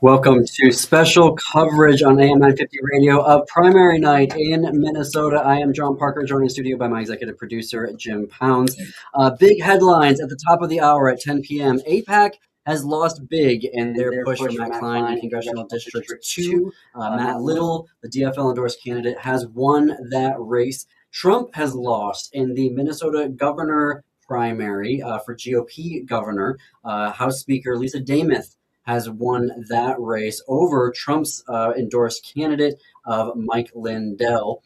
Welcome to special coverage on AM 950 Radio of primary night in Minnesota. I am John Parker, joined in the studio by my executive producer, Jim Pounds. Big headlines at the top of the hour at 10 p.m. AIPAC has lost big in their push for Matt Klein in Congressional District 2. Matt Little, the DFL-endorsed candidate, has won that race. Trump has lost in the Minnesota governor primary for GOP governor. House Speaker Lisa Dameth has won that race over Trump's endorsed candidate of Mike Lindell.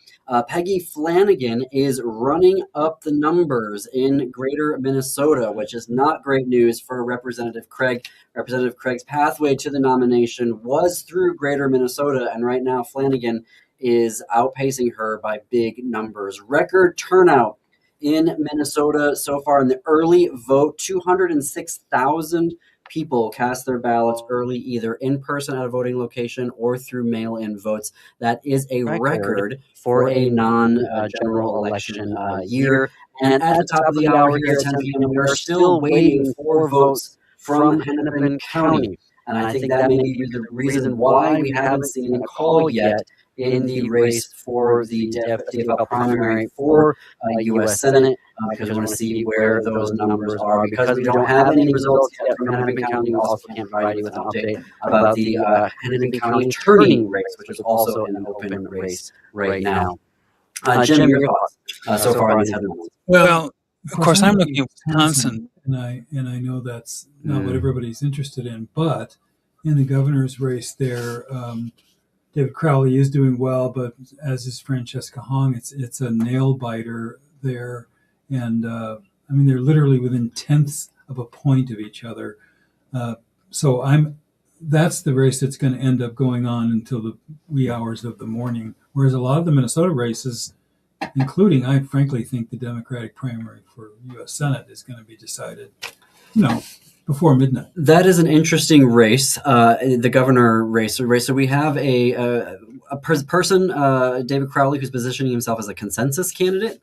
Peggy Flanagan is running up the numbers in greater Minnesota, which is not great news for Representative Craig. Representative Craig's pathway to the nomination was through greater Minnesota, and right now Flanagan is outpacing her by big numbers. Record turnout in Minnesota so far in the early vote, 206,000 people cast their ballots early, either in person at a voting location or through mail-in votes. That is a record for a non-general election year. And at the top of the hour here at 10 p.m., we are still waiting for votes from Hennepin County. And I think that may be the reason why we haven't seen a call yet in the race for the DFL primary for U.S. Senate, because we want to see where those numbers are. Because we don't have any results yet from Hennepin County, we also can't provide you with an update about the Hennepin County turning race, which is also an open race right now. Jim, your thoughts so far on these headlines? Well, of course, I'm looking at Wisconsin, and I know that's not what everybody's interested in, but in the governor's race there, David Crowley is doing well, but as is Francesca Hong, it's a nail biter there, and I mean they're literally within tenths of a point of each other. So that's the race that's going to end up going on until the wee hours of the morning. Whereas a lot of the Minnesota races, including, I frankly think the Democratic primary for U.S. Senate is going to be decided, before midnight. That is an interesting race, the governor race. So we have a person, David Crowley, who's positioning himself as a consensus candidate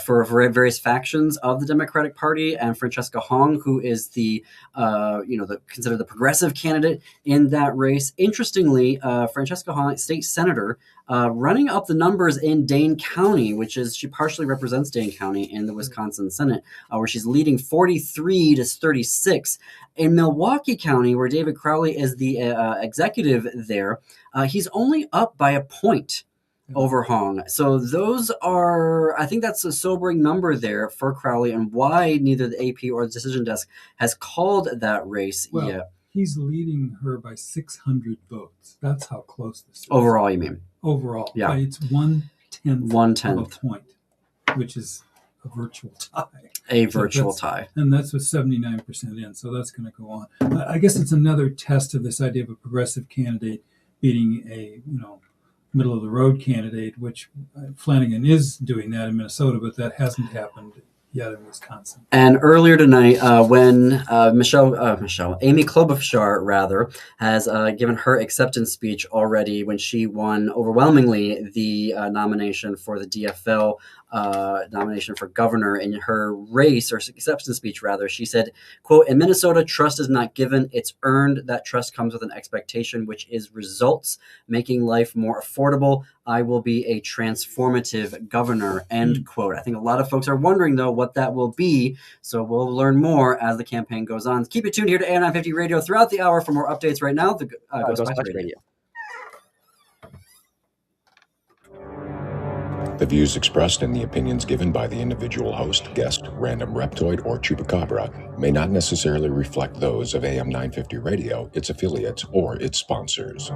for various factions of the Democratic Party, and Francesca Hong, who is considered the progressive candidate in that race. Interestingly, Francesca Hong, state senator, running up the numbers in Dane County, she partially represents Dane County in the Wisconsin Senate, where she's leading 43-36. In Milwaukee County, where David Crowley is the executive there, he's only up by a point over Hong. So I think that's a sobering number there for Crowley, and why neither the AP or the decision desk has called that race yet. He's leading her by 600 votes. That's how close this is. Overall, you mean? Overall. Yeah. It's 1/10 of a point, which is a virtual tie. A virtual tie. And that's with 79% in, so that's going to go on. I guess it's another test of this idea of a progressive candidate beating a, middle-of-the-road candidate, which Flanagan is doing that in Minnesota, but that hasn't happened yet in Wisconsin. And earlier tonight, when Amy Klobuchar, has given her acceptance speech already when she won overwhelmingly the nomination for the DFL nomination for governor. In her race, or acceptance speech rather, she said, quote, "In Minnesota, trust is not given, it's earned. That trust comes with an expectation, which is results, making life more affordable. I will be a transformative governor," end quote. I think a lot of folks are wondering, though, what that will be. So we'll learn more as the campaign goes on. Keep it tuned here to AM 950 Radio throughout the hour for more updates right now. The GhostBox Radio. The views expressed and the opinions given by the individual host, guest, random reptoid, or chupacabra may not necessarily reflect those of AM 950 Radio, its affiliates, or its sponsors.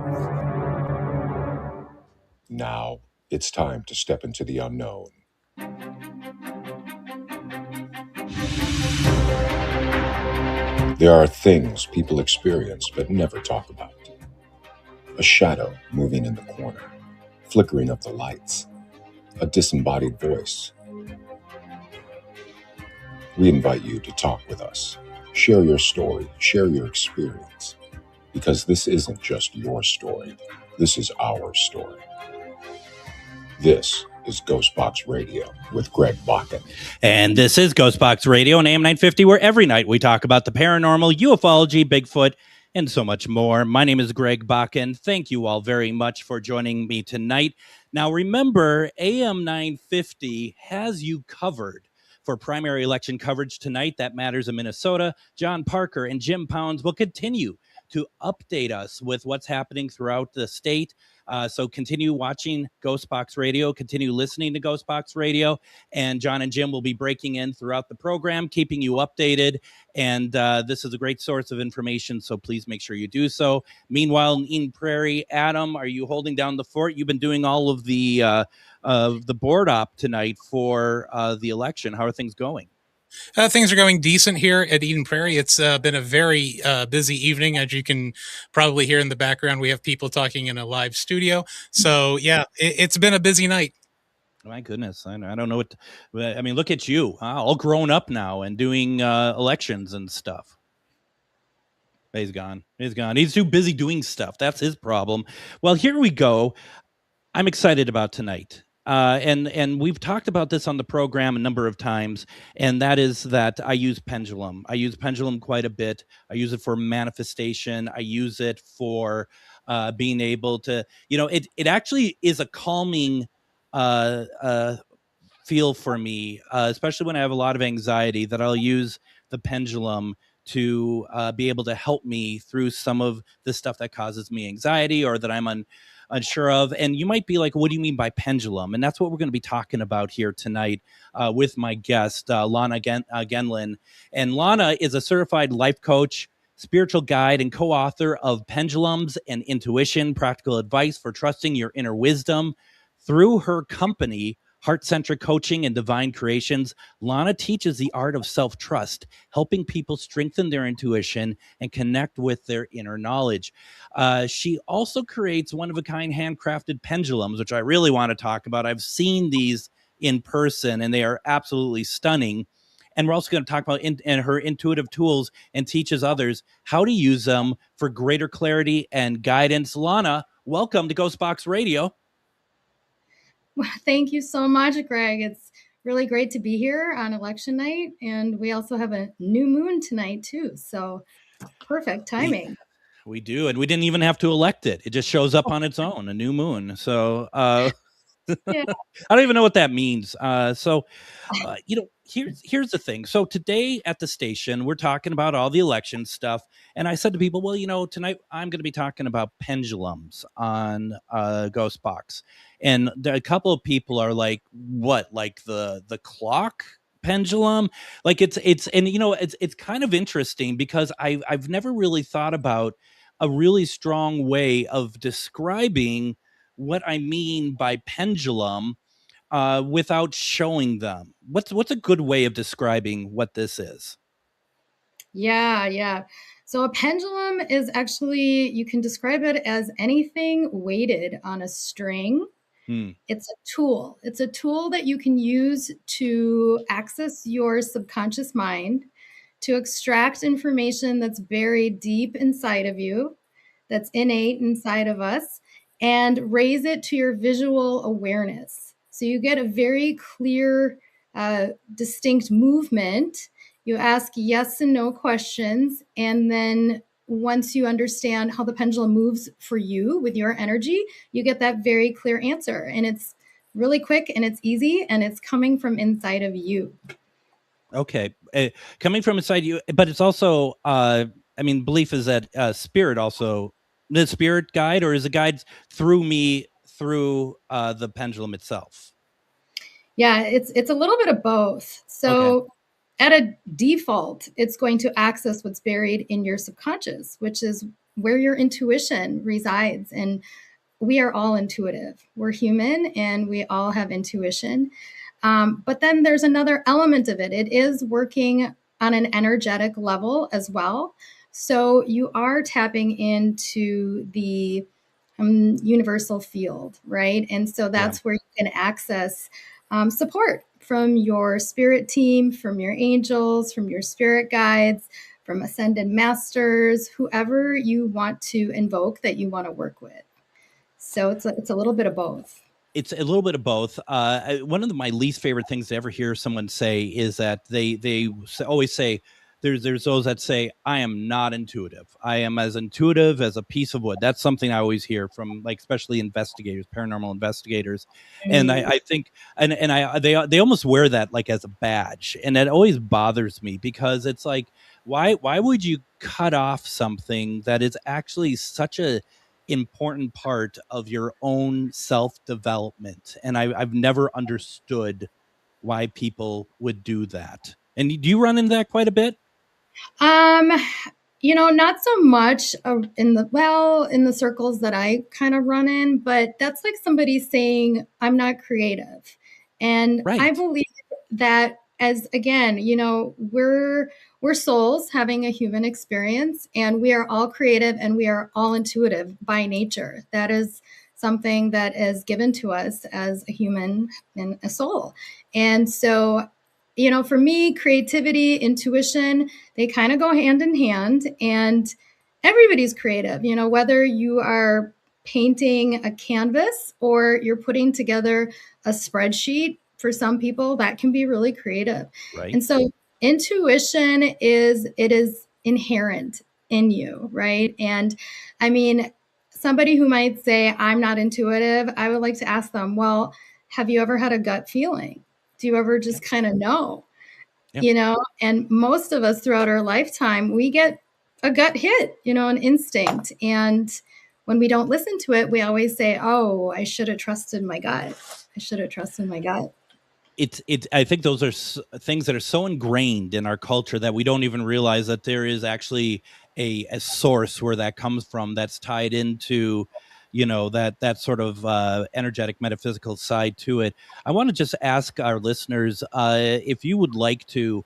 Now, it's time to step into the unknown. There are things people experience but never talk about. A shadow moving in the corner, flickering of the lights, a disembodied voice. We invite you to talk with us. Share your story, share your experience, because this isn't just your story. This is our story. This is GhostBox Radio with Greg Bakun. And this is GhostBox Radio on AM 950, where every night we talk about the paranormal, ufology, Bigfoot, and so much more. My name is Greg Bakun. Thank you all very much for joining me tonight. Now, remember, AM 950 has you covered for primary election coverage tonight. That matters in Minnesota. John Parker and Jim Pounds will continue to update us with what's happening throughout the state. So continue watching GhostBox Radio, continue listening to GhostBox Radio, and John and Jim will be breaking in throughout the program, keeping you updated. And this is a great source of information, so please make sure you do so. Meanwhile, in Eden Prairie, Adam, are you holding down the fort? You've been doing all of the board op tonight for the election. How are things going? Things are going decent here at Eden Prairie. It's been a very busy evening. As you can probably hear in the background, we have people talking in a live studio. So, yeah, it's been a busy night. My goodness. I don't know what I mean, look at you, all grown up now and doing elections and stuff. He's gone. He's too busy doing stuff. That's his problem. Well, here we go. I'm excited about tonight. And we've talked about this on the program a number of times, and that is that I use Pendulum. I use Pendulum quite a bit. I use it for manifestation. I use it for being able to, it actually is a calming feel for me, especially when I have a lot of anxiety, that I'll use the Pendulum to be able to help me through some of the stuff that causes me anxiety or that I'm unsure of. And you might be like, what do you mean by pendulum? And that's what we're going to be talking about here tonight with my guest, Lana Gendlin. And Lana is a certified life coach, spiritual guide, and co-author of Pendulums and Intuition, Practical Advice for Trusting Your Inner Wisdom. Through her company, Heart-Centric Coaching and Divine Creations, Lana teaches the art of self-trust, helping people strengthen their intuition and connect with their inner knowledge. She also creates one-of-a-kind handcrafted pendulums, which I really want to talk about. I've seen these in person, and they are absolutely stunning. And we're also going to talk about her intuitive tools and teaches others how to use them for greater clarity and guidance. Lana, welcome to GhostBox Radio. Well, thank you so much, Greg. It's really great to be here on election night. And we also have a new moon tonight, too. So perfect timing. We do. And we didn't even have to elect it. It just shows up on its own, a new moon. So yeah. I don't even know what that means. Here's the thing. So today at the station, we're talking about all the election stuff. And I said to people, well, tonight I'm going to be talking about pendulums on GhostBox. And a couple of people are like, what, like the clock pendulum? Like it's kind of interesting because I've never really thought about a really strong way of describing what I mean by pendulum without showing them. What's a good way of describing what this is? Yeah. So a pendulum is actually, you can describe it as anything weighted on a string. It's a tool. It's a tool that you can use to access your subconscious mind, to extract information that's buried deep inside of you, that's innate inside of us, and raise it to your visual awareness. So you get a very clear, distinct movement. You ask yes and no questions, and then once you understand how the pendulum moves for you with your energy, you get that very clear answer. And it's really quick and it's easy and it's coming from inside of you. Okay. Coming from inside you, but it's also, belief is that spirit also, the spirit guide, or is a guide through me, through the pendulum itself? Yeah, it's a little bit of both. So okay. At a default, it's going to access what's buried in your subconscious, which is where your intuition resides. And we are all intuitive. We're human and we all have intuition. But then there's another element of it. It is working on an energetic level as well. So you are tapping into the universal field, right? And so that's where you can access support from your spirit team, from your angels, from your spirit guides, from ascended masters, whoever you want to invoke that you want to work with. So it's a little bit of both. It's a little bit of both. One of my least favorite things to ever hear someone say is that they always say, there's those that say, I am not intuitive. I am as intuitive as a piece of wood. That's something I always hear from, like, especially investigators, paranormal investigators. And I think, they almost wear that like as a badge. And it always bothers me, because it's like, why would you cut off something that is actually such a important part of your own self-development? And I've never understood why people would do that. And do you run into that quite a bit? Not so much in the circles that I kind of run in, but that's like somebody saying, I'm not creative. And Right. I believe that, as again, we're souls having a human experience, and we are all creative and we are all intuitive by nature. That is something that is given to us as a human and a soul. And so, for me, creativity, intuition, they kind of go hand in hand, and everybody's creative, whether you are painting a canvas or you're putting together a spreadsheet. For some people, that can be really creative. Right. And so intuition is inherent in you, right? And I mean, somebody who might say, I'm not intuitive, I would like to ask them, well, have you ever had a gut feeling? Do you ever just kind of know? Yep. And most of us throughout our lifetime, we get a gut hit, an instinct. And when we don't listen to it, we always say, oh, I should have trusted my gut. I think those are things that are so ingrained in our culture that we don't even realize that there is actually a source where that comes from, that's tied into, that sort of energetic metaphysical side to it. I want to just ask our listeners, if you would like to,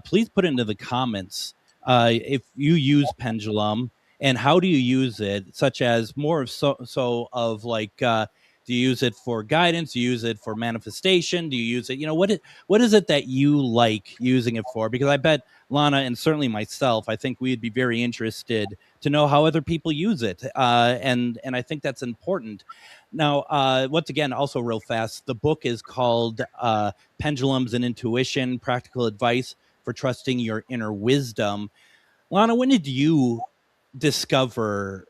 please put into the comments if you use pendulum and how do you use it, such as more of so of like, do you use it for guidance? Do you use it for manifestation? Do you use it? What is it that you like using it for? Because I bet Lana, and certainly myself, I think we'd be very interested to know how other people use it. And I think that's important. Now, once again, also real fast, the book is called Pendulums and Intuition, Practical Advice for Trusting Your Inner Wisdom. Lana, when did you discover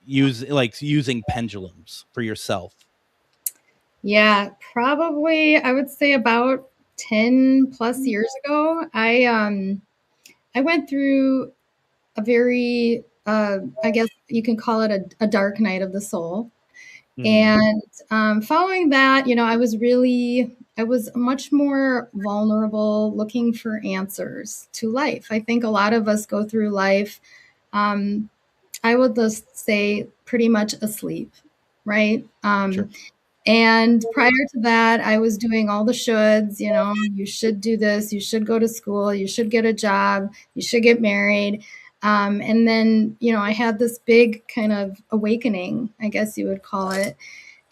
using pendulums for yourself? Yeah, probably I would say about 10 plus years ago. I went through a very I guess you can call it a dark night of the soul. And following that, I was much more vulnerable, looking for answers to life. I think a lot of us go through life, I would just say, pretty much asleep, right? Sure. And prior to that, I was doing all the shoulds, you should do this, you should go to school, you should get a job, you should get married. And then, I had this big kind of awakening, I guess you would call it.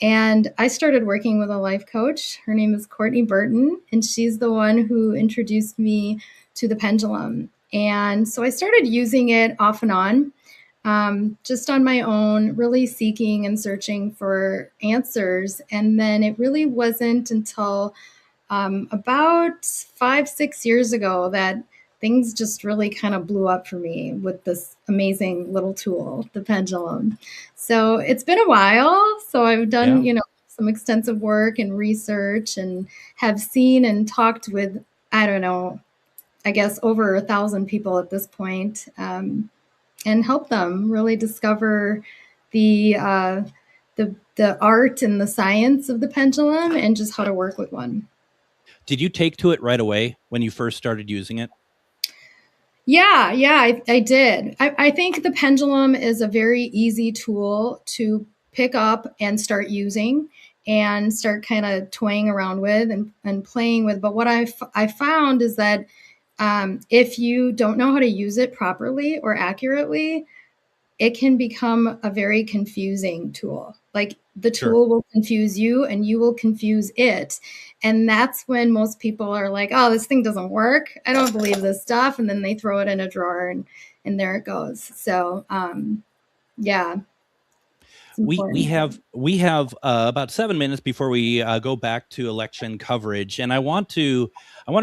And I started working with a life coach. Her name is Courtney Burton, and she's the one who introduced me to the pendulum. And so I started using it off and on. Just on my own, really seeking and searching for answers. And then it really wasn't until about 5-6 years ago that things just really kind of blew up for me with this amazing little tool, the pendulum. So it's been a while. So I've done, some extensive work and research, and have seen and talked with, I don't know, I guess over 1,000 people at this point. And help them really discover the art and the science of the pendulum, and just how to work with one. Did you take to it right away when you first started using it? Yeah, I did. I think the pendulum is a very easy tool to pick up and start using and start kind of toying around with and playing with. But what I found is that if you don't know how to use it properly or accurately, it can become a very confusing tool. Like the tool will confuse you and you will confuse it. And that's when most people are like, oh, this thing doesn't work. I don't believe this stuff. And then they throw it in a drawer and there it goes. So, yeah. We have about 7 minutes before we go back to election coverage, and I want to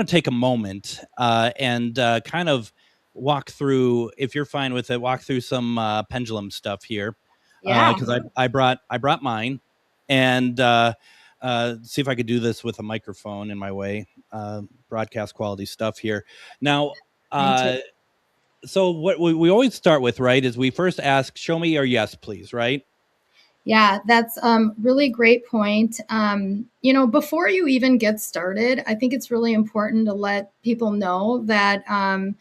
take a moment and kind of walk through, if you're fine with it, walk through some pendulum stuff here. Yeah. Because I brought mine, and see if I could do this with a microphone in my way. Broadcast quality stuff here. Now, so what we always start with, right, is we first ask, show me your yes, please, right? Yeah, that's really great point. Before you even get started, I think it's really important to let people know that the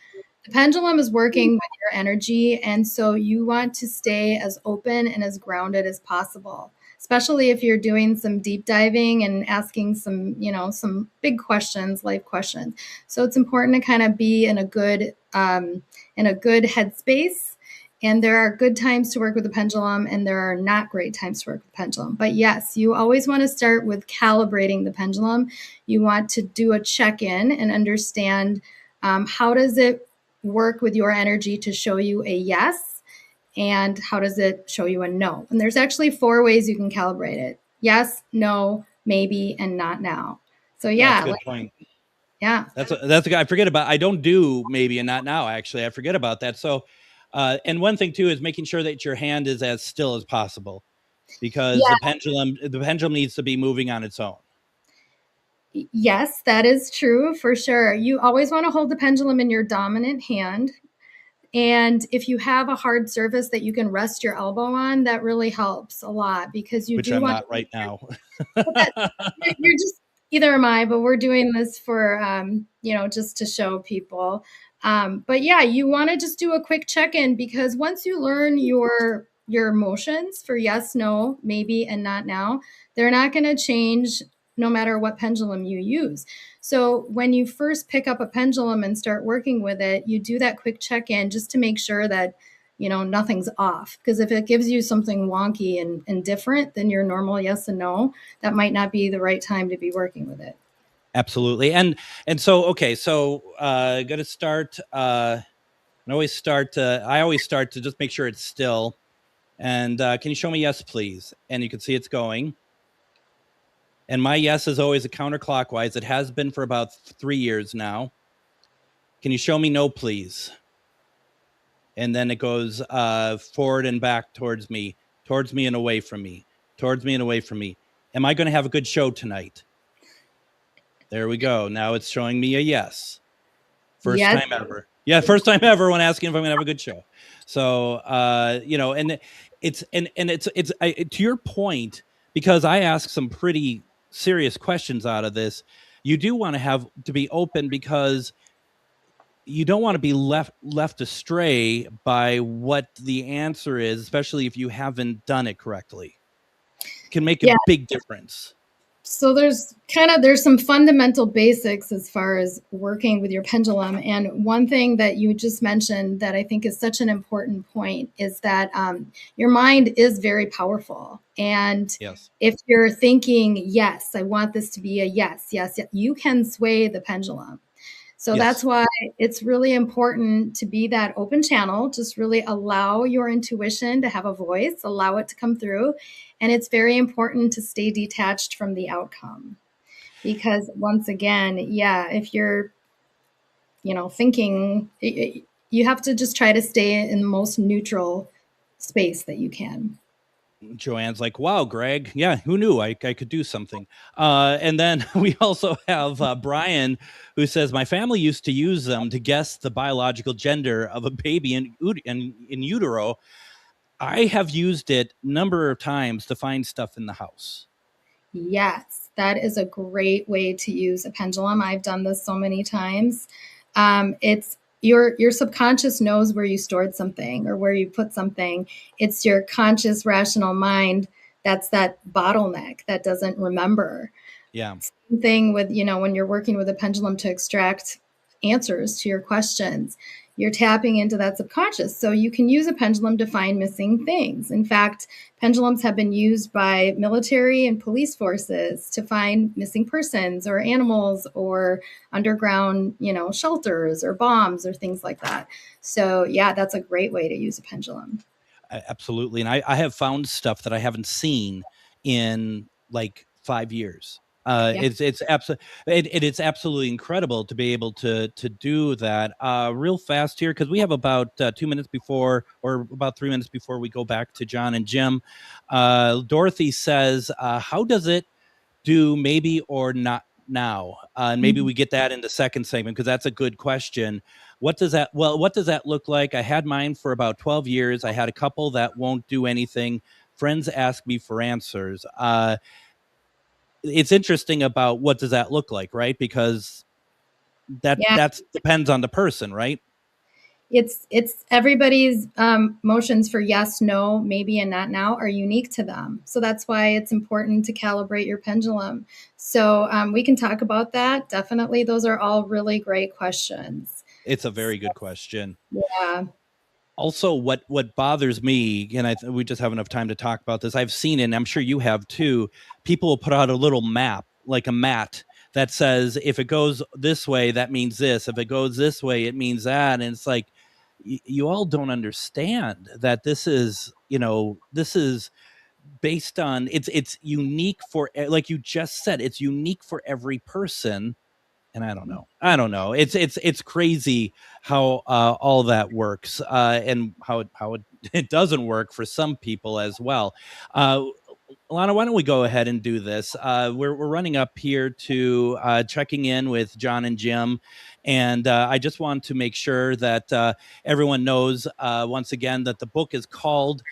pendulum is working with your energy. And so you want to stay as open and as grounded as possible, especially if you're doing some deep diving and asking some big questions, life questions. So it's important to kind of be in a good headspace. And there are good times to work with the pendulum, and there are not great times to work with the pendulum. But yes, you always want to start with calibrating the pendulum. You want to do a check-in and understand how does it work with your energy to show you a yes, and how does it show you a no. And there's actually 4 ways you can calibrate it: yes, no, maybe, and not now. So yeah, that's a good point. Yeah, that's a good. I forget about. I don't do maybe and not now. Actually, I forget about that. So. And one thing too is making sure that your hand is as still as possible, because the pendulum needs to be moving on its own. Yes, that is true for sure. You always want to hold the pendulum in your dominant hand. And if you have a hard surface that you can rest your elbow on, that really helps a lot, because Which I'm not right now. You're just, either am I, but we're doing this for, just to show people. But yeah, you want to just do a quick check-in, because once you learn your emotions for yes, no, maybe, and not now, they're not going to change no matter what pendulum you use. So when you first pick up a pendulum and start working with it, you do that quick check-in just to make sure that nothing's off. Because if it gives you something wonky and different than your normal yes and no, that might not be the right time to be working with it. Absolutely. And so, okay, so going to start, I always start to just make sure it's still. And can you show me yes, please? And you can see it's going. And my yes is always a counterclockwise. It has been for about 3 years now. Can you show me no, please? And then it goes forward and back towards me and away from me, towards me and away from me. Am I going to have a good show tonight? There we go. Now it's showing me a yes. First time ever. Yeah, first time ever when asking if I'm going to have a good show. So, and it's to your point, because I ask some pretty serious questions out of this, you do want to be open, because you don't want to be left astray by what the answer is, especially if you haven't done it correctly. It can make a big difference. So there's some fundamental basics as far as working with your pendulum. And one thing that you just mentioned that I think is such an important point is that your mind is very powerful. And if you're thinking, yes, I want this to be a yes, you can sway the pendulum. So that's why it's really important to be that open channel. Just really allow your intuition to have a voice, allow it to come through. And it's very important to stay detached from the outcome. Because once again, if you're, thinking, you have to just try to stay in the most neutral space that you can. Joanne's like, wow, Greg. Yeah, who knew I could do something? And then we also have Brian, who says, my family used to use them to guess the biological gender of a baby in utero. I have used it a number of times to find stuff in the house. Yes, that is a great way to use a pendulum. I've done this so many times. It's your subconscious knows where you stored something or where you put something. It's your conscious, rational mind that's that bottleneck that doesn't remember. Yeah. Same thing with, when you're working with a pendulum to extract answers to your questions, you're tapping into that subconscious. So you can use a pendulum to find missing things. In fact, pendulums have been used by military and police forces to find missing persons or animals or underground, shelters or bombs or things like that. So yeah, that's a great way to use a pendulum. Absolutely. And I have found stuff that I haven't seen in like 5 years. It's absolutely incredible to be able to do that. Real fast here, because we have about 2 minutes before, or about 3 minutes before we go back to John and Jim. Dorothy says, how does it do maybe or not now? And maybe we get that in the second segment, because that's a good question. What does that look like? I had mine for about 12 years. I had a couple that won't do anything. Friends ask me for answers. It's interesting about what does that look like, right? Because that depends on the person, right? It's everybody's motions for yes, no, maybe, and not now are unique to them. So that's why it's important to calibrate your pendulum. So we can talk about that. Definitely. Those are all really great questions. It's a very good question. Yeah. Also, what bothers me, and we just have enough time to talk about this. I've seen it, and I'm sure you have too. People will put out a little map, like a mat, that says, if it goes this way, that means this. If it goes this way, it means that. And it's like, you all don't understand that this is based on, it's unique for, like you just said, it's unique for every person. And I don't know. It's crazy how all that works, and how it doesn't work for some people as well. Lana, why don't we go ahead and do this? We're running up here to checking in with John and Jim, and I just want to make sure that everyone knows once again that the book is called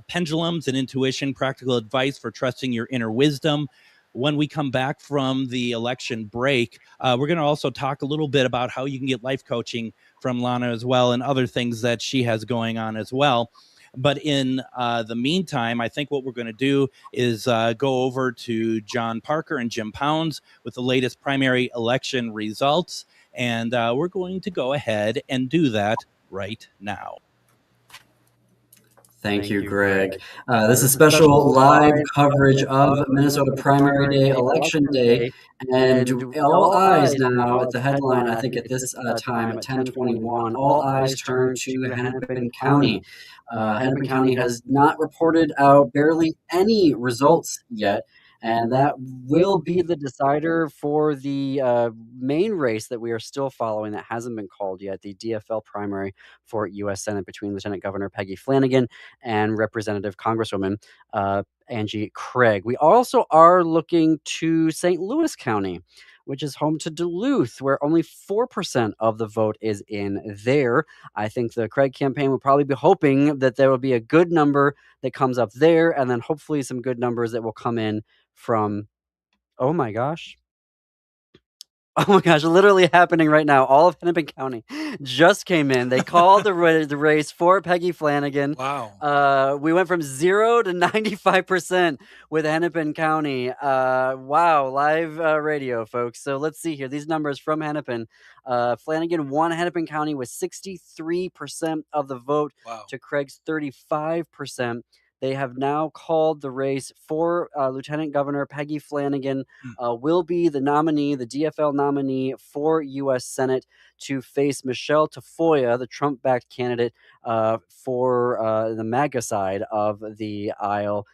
Pendulums and Intuition: Practical Advice for Trusting Your Inner Wisdom. When we come back from the election break, we're going to also talk a little bit about how you can get life coaching from Lana as well, and other things that she has going on as well. But in the meantime, I think what we're going to do is go over to John Parker and Jim Pounds with the latest primary election results. And we're going to go ahead and do that right now. Thank you, Greg. This is special live coverage of Minnesota Primary Day, Election Day, and all eyes now at the headline, I think at this time at 10:21, all eyes turn to Hennepin County. Hennepin County has not reported out barely any results yet, and that will be the decider for the main race that we are still following that hasn't been called yet, the DFL primary for U.S. Senate between Lieutenant Governor Peggy Flanagan and Representative Congresswoman Angie Craig. We also are looking to St. Louis County, which is home to Duluth, where only 4% of the vote is in there. I think the Craig campaign will probably be hoping that there will be a good number that comes up there, and then hopefully some good numbers that will come in from, oh my gosh, literally happening right now. All of Hennepin County just came in. They called the race for Peggy Flanagan. Wow. We went from 0 to 95% with Hennepin County. Wow, live radio, folks. So let's see here. These numbers from Hennepin. Flanagan won Hennepin County with 63% of the vote to Craig's 35%. They have now called the race for Lieutenant Governor Peggy Flanagan will be the nominee, the DFL nominee for U.S. Senate to face Michelle Tafoya, the Trump-backed candidate for the MAGA side of the aisle.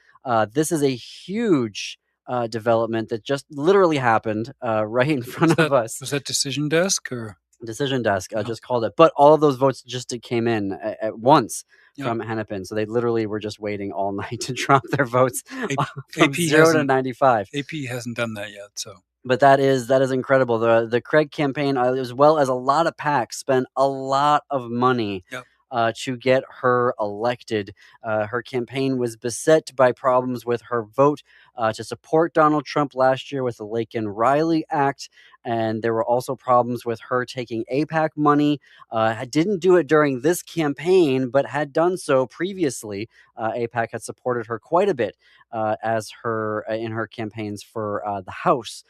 This is a huge development that just literally happened right in front of us. Was that Decision Desk or? Decision Desk just called it, but all of those votes just came in at once from Hennepin, so they literally were just waiting all night to drop their votes from 0 to 95. AP hasn't done that yet, so. But that is incredible. The Craig campaign, as well as a lot of PACs, spent a lot of money to get her elected. Her campaign was beset by problems with her vote to support Donald Trump last year with the Laken-Riley Act. And there were also problems with her taking AIPAC money. Didn't do it during this campaign, but had done so previously. AIPAC had supported her quite a bit as her in her campaigns for the House.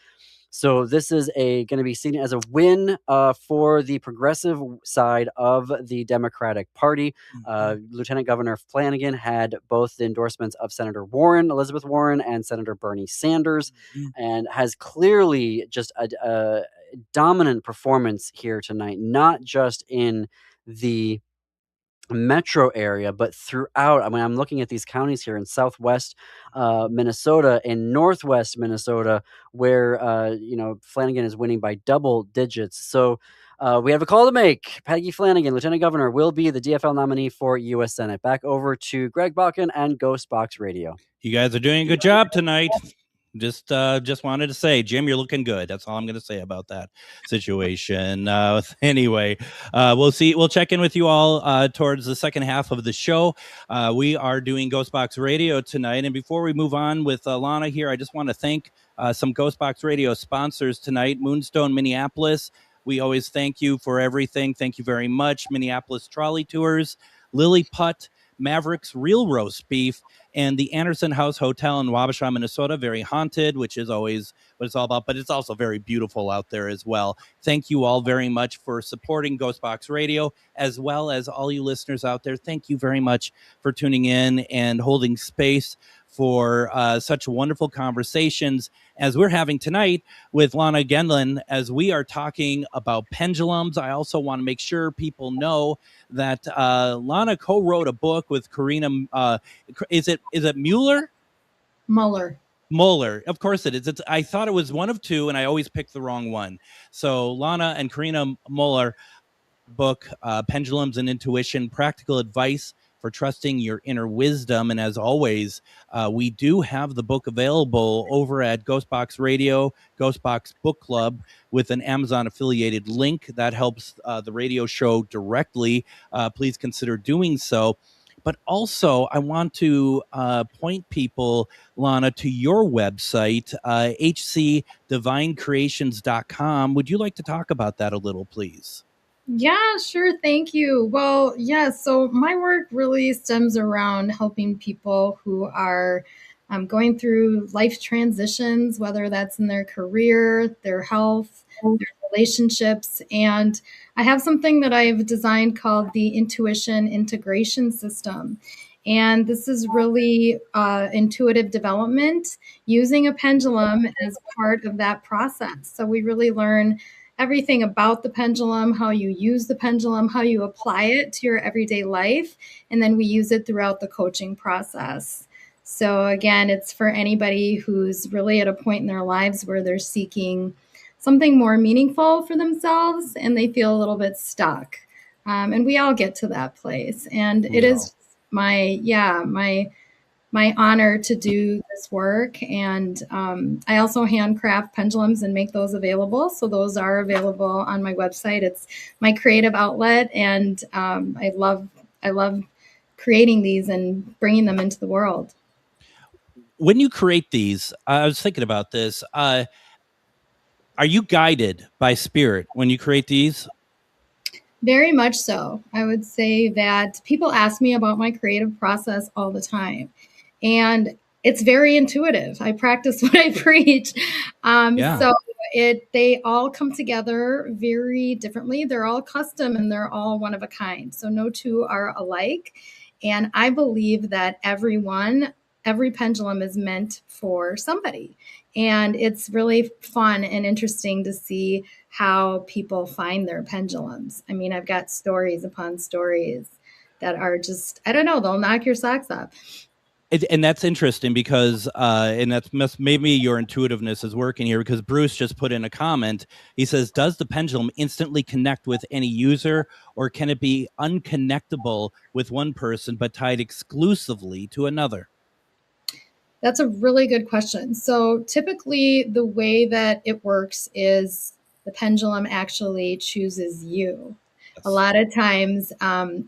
So this is going to be seen as a win for the progressive side of the Democratic Party. Lieutenant Governor Flanagan had both the endorsements of Senator Warren, Elizabeth Warren, and Senator Bernie Sanders, and has clearly just a dominant performance here tonight, not just in the metro area, but throughout. I mean, I'm looking at these counties here in southwest Minnesota and northwest Minnesota, where Flanagan is winning by double digits. So we have a call to make. Peggy Flanagan, Lieutenant Governor, will be the DFL nominee for U.S. Senate. Back over to Greg Bakun and GhostBox Radio. You guys are doing a good job tonight. Just wanted to say, Jim, you're looking good. That's all I'm going to say about that situation. Anyway, we'll see. We'll check in with you all towards the second half of the show. We are doing GhostBox Radio tonight. And before we move on with Lana here, I just want to thank some GhostBox Radio sponsors tonight. Moonstone Minneapolis. We always thank you for everything. Thank you very much. Minneapolis Trolley Tours, Lily Putt, Mavericks Real Roast Beef, and the Anderson House Hotel in Wabasha, Minnesota, very haunted, which is always what it's all about, but it's also very beautiful out there as well. Thank you all very much for supporting GhostBox Radio, as well as all you listeners out there. Thank you very much for tuning in and holding space for such wonderful conversations as we're having tonight with Lana Gendlin, as we are talking about pendulums. I also want to make sure people know that Lana co-wrote a book with Karina. Is it Mueller? Mueller. Of course it is. I thought it was one of two, and I always pick the wrong one. So Lana and Karina Mueller book, Pendulums and Intuition, Practical Advice for Trusting Your Inner Wisdom. And as always, we do have the book available over at GhostBox Radio, GhostBox Book Club, with an Amazon affiliated link that helps the radio show directly. Please consider doing so. But also, I want to point people, Lana, to your website, hcdivinecreations.com. Would you like to talk about that a little, please? Yeah, sure. Thank you. Well, yeah, so my work really stems around helping people who are going through life transitions, whether that's in their career, their health, their relationships. And I have something that I've designed called the Intuition Integration System. And this is really intuitive development using a pendulum as part of that process. So we really learn everything about the pendulum, how you use the pendulum, how you apply it to your everyday life, and then we use it throughout the coaching process. So again, it's for anybody who's really at a point in their lives where they're seeking something more meaningful for themselves and they feel a little bit stuck. And we all get to that place. And it is my honor to do this work. And I also handcraft pendulums and make those available. So those are available on my website. It's my creative outlet. And I love creating these and bringing them into the world. When you create these, I was thinking about this. Are you guided by spirit when you create these? Very much so. I would say that people ask me about my creative process all the time. And it's very intuitive. I practice what I preach. So they all come together very differently. They're all custom and they're all one of a kind. So no two are alike. And I believe that every pendulum is meant for somebody. And it's really fun and interesting to see how people find their pendulums. I mean, I've got stories upon stories that are just, I don't know, they'll knock your socks off. And that's interesting because, and that's maybe your intuitiveness is working here, because Bruce just put in a comment. He says, does the pendulum instantly connect with any user, or can it be unconnectable with one person but tied exclusively to another? That's a really good question. So typically the way that it works is the pendulum actually chooses you. A lot of times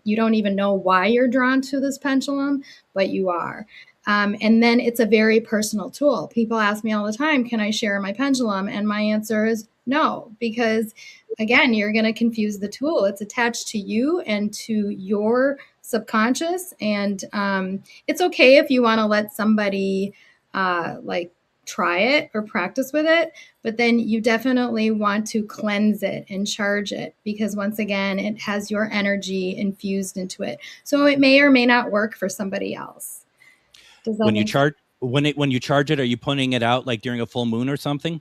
you don't even know why you're drawn to this pendulum, but you are. And then it's a very personal tool. People ask me all the time, can I share my pendulum? And my answer is no, because again, you're going to confuse the tool. It's attached to you and to your subconscious. And it's okay if you want to let somebody try it or practice with it, but then you definitely want to cleanse it and charge it, because once again, it has your energy infused into it. So it may or may not work for somebody else. When you charge it, are you putting it out like during a full moon or something?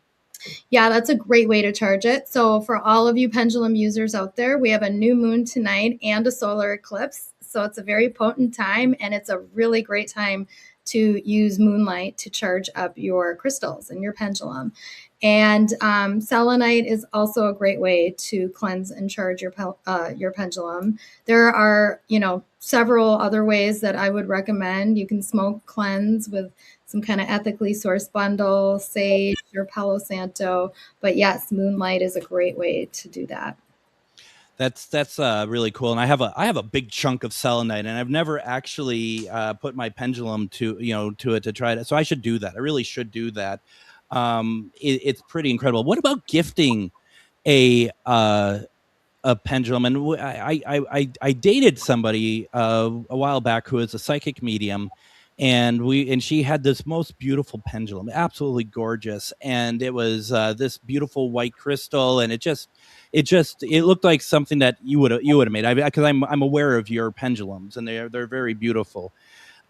Yeah, that's a great way to charge it. So for all of you pendulum users out there, we have a new moon tonight and a solar eclipse. So it's a very potent time, and it's a really great time to use moonlight to charge up your crystals and your pendulum. And selenite is also a great way to cleanse and charge your pendulum. There are, several other ways that I would recommend. You can smoke cleanse with some kind of ethically sourced bundle, sage or Palo Santo. But yes, moonlight is a great way to do that. That's really cool. And I have a big chunk of selenite, and I've never actually put my pendulum to it to try it. So I should do that. I really should do that. It's pretty incredible. What about gifting a pendulum? And I dated somebody a while back who is a psychic medium, and she had this most beautiful pendulum, absolutely gorgeous, and it was this beautiful white crystal, and it looked like something that you would have made. Because I'm aware of your pendulums, and they're very beautiful.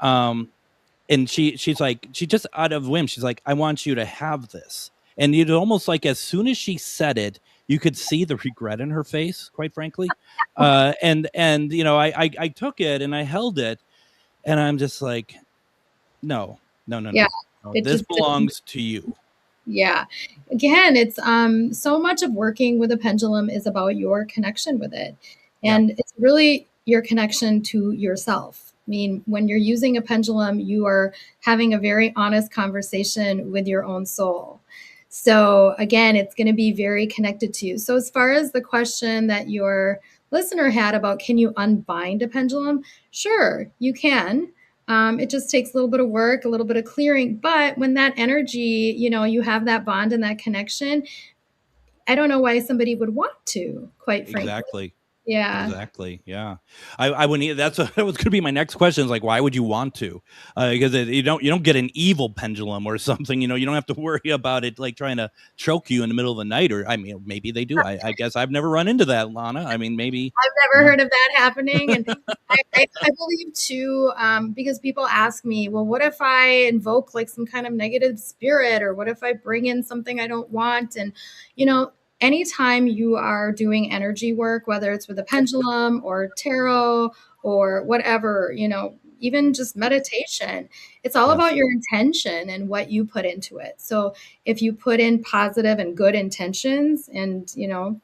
And she's like, she just out of whim, she's like, I want you to have this. And it almost like as soon as she said it, you could see the regret in her face, quite frankly. And I took it and I held it, and I'm just like, no. Yeah, no. This belongs to you. Yeah. Again, it's so much of working with a pendulum is about your connection with it. And it's really your connection to yourself. I mean, when you're using a pendulum, you are having a very honest conversation with your own soul. So again, it's going to be very connected to you. So as far as the question that your listener had about, can you unbind a pendulum? Sure, you can. It just takes a little bit of work, a little bit of clearing. But when that energy, you have that bond and that connection, I don't know why somebody would want to, quite frankly. Exactly. Yeah. Exactly. Yeah. I wouldn't. That was going to be my next question. Is like, why would you want to? Because you don't get an evil pendulum or something. You don't have to worry about it like trying to choke you in the middle of the night. Or maybe they do. I guess I've never run into that, Lana. Maybe I've never heard of that happening. And I believe too, because people ask me, well, what if I invoke like some kind of negative spirit, or what if I bring in something I don't want? And anytime you are doing energy work, whether it's with a pendulum or tarot or whatever, even just meditation, it's all about your intention and what you put into it. So if you put in positive and good intentions and,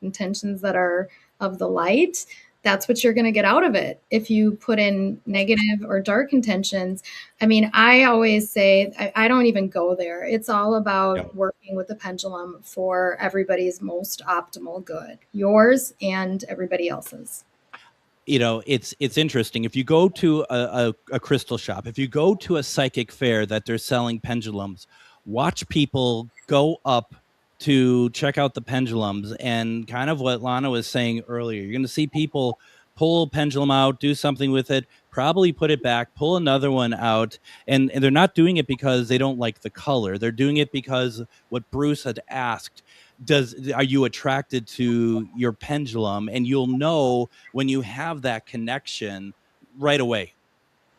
intentions that are of the light, that's what you're going to get out of it. If you put in negative or dark intentions, I always say, I don't even go there. It's all about working with the pendulum for everybody's most optimal good, yours and everybody else's. It's interesting. If you go to a crystal shop, if you go to a psychic fair that they're selling pendulums, watch people go up to check out the pendulums, and kind of what Lana was saying earlier, you're going to see people pull a pendulum out, do something with it, probably put it back, pull another one out, and they're not doing it because they don't like the color. They're doing it because what Bruce had asked, are you attracted to your pendulum? And you'll know when you have that connection right away.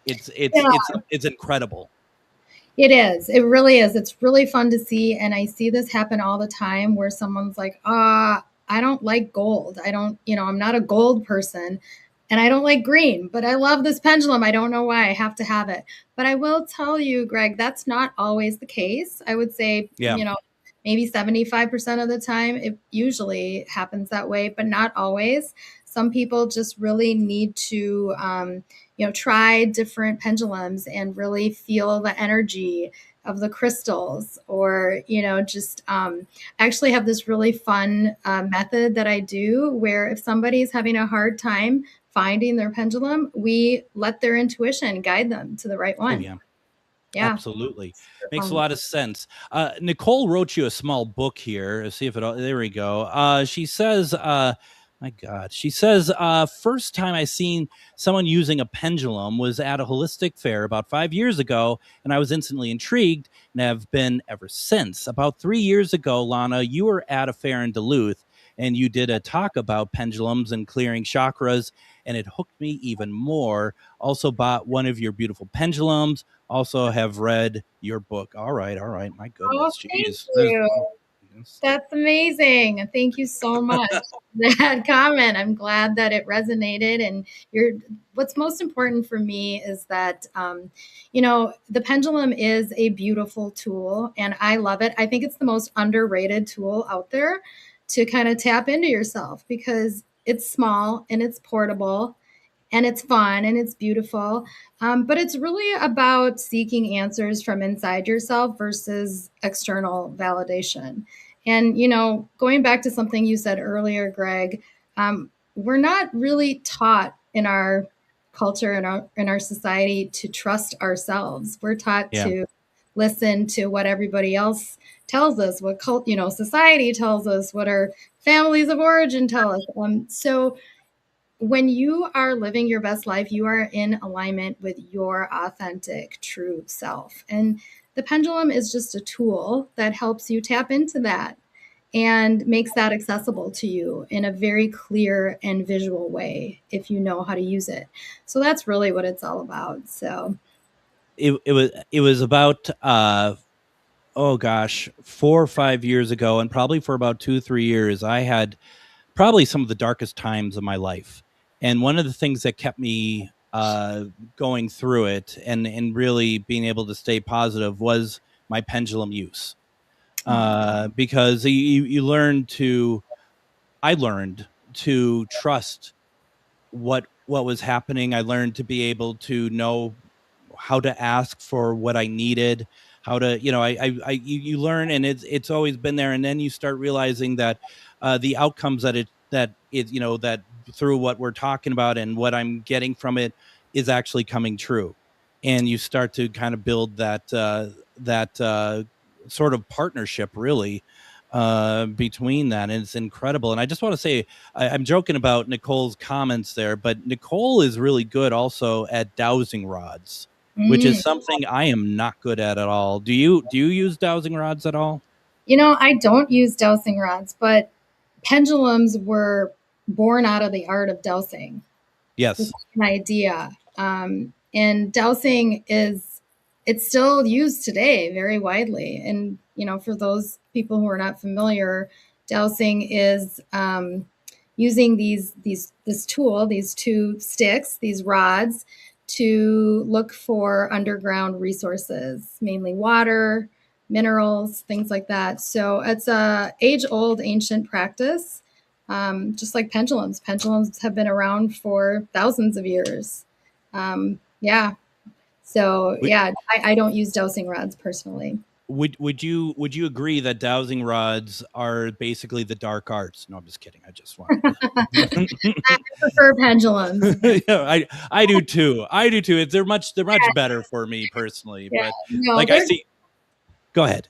It's incredible. It is. It really is. It's really fun to see. And I see this happen all the time where someone's like, I don't like gold. I'm not a gold person, and I don't like green, but I love this pendulum. I don't know why I have to have it. But I will tell you, Greg, that's not always the case. I would say, maybe 75% of the time, it usually happens that way, but not always. Some people just really need to, try different pendulums and really feel the energy of the crystals, or, actually have this really fun method that I do where if somebody's having a hard time finding their pendulum, we let their intuition guide them to the right one. Oh, yeah. Absolutely. Makes a lot of sense. Nicole wrote you a small book here. Let's see if there we go. She says, my God, she says, first time I seen someone using a pendulum was at a holistic fair about 5 years ago, and I was instantly intrigued and have been ever since. About 3 years ago, Lana, you were at a fair in Duluth, and you did a talk about pendulums and clearing chakras, and it hooked me even more. Also bought one of your beautiful pendulums. Also have read your book. All right. My goodness. Thank you. That's amazing. Thank you so much for that comment. I'm glad that it resonated. And what's most important for me is that, the pendulum is a beautiful tool and I love it. I think it's the most underrated tool out there to kind of tap into yourself because it's small and it's portable and it's fun and it's beautiful. But it's really about seeking answers from inside yourself versus external validation. And, going back to something you said earlier, Greg, we're not really taught in our culture and in our society to trust ourselves. We're taught to listen to what everybody else tells us, what society tells us, what our families of origin tell us. So when you are living your best life, you are in alignment with your authentic, true self. And the pendulum is just a tool that helps you tap into that and makes that accessible to you in a very clear and visual way if you know how to use it. So that's really what it's all about. So it was about 4 or 5 years ago, and probably for about 2-3 years, I had probably some of the darkest times of my life. And one of the things that kept me going through it and really being able to stay positive was my pendulum use. Because I learned to trust what was happening. I learned to be able to know how to ask for what I needed, how to, you learn, and it's always been there. And then you start realizing that the outcomes that through what we're talking about and what I'm getting from it is actually coming true. And you start to kind of build that sort of partnership really between that. And it's incredible. And I just want to say, I'm joking about Nicole's comments there, but Nicole is really good also at dowsing rods, which is something I am not good at all. Do you use dowsing rods at all? I don't use dowsing rods, but pendulums were born out of the art of dowsing. Yes. This is an idea. And dowsing it's still used today very widely. And, for those people who are not familiar, dowsing is using this tool, these two sticks, these rods, to look for underground resources, mainly water, minerals, things like that. So it's a age-old ancient practice, just like pendulums. Pendulums have been around for thousands of years. So I don't use dowsing rods personally. Would you agree that dowsing rods are basically the dark arts? No, I'm just kidding. I just want. I prefer pendulums. Yeah, I do too. They're much better for me personally. Yeah, but I see. Go ahead.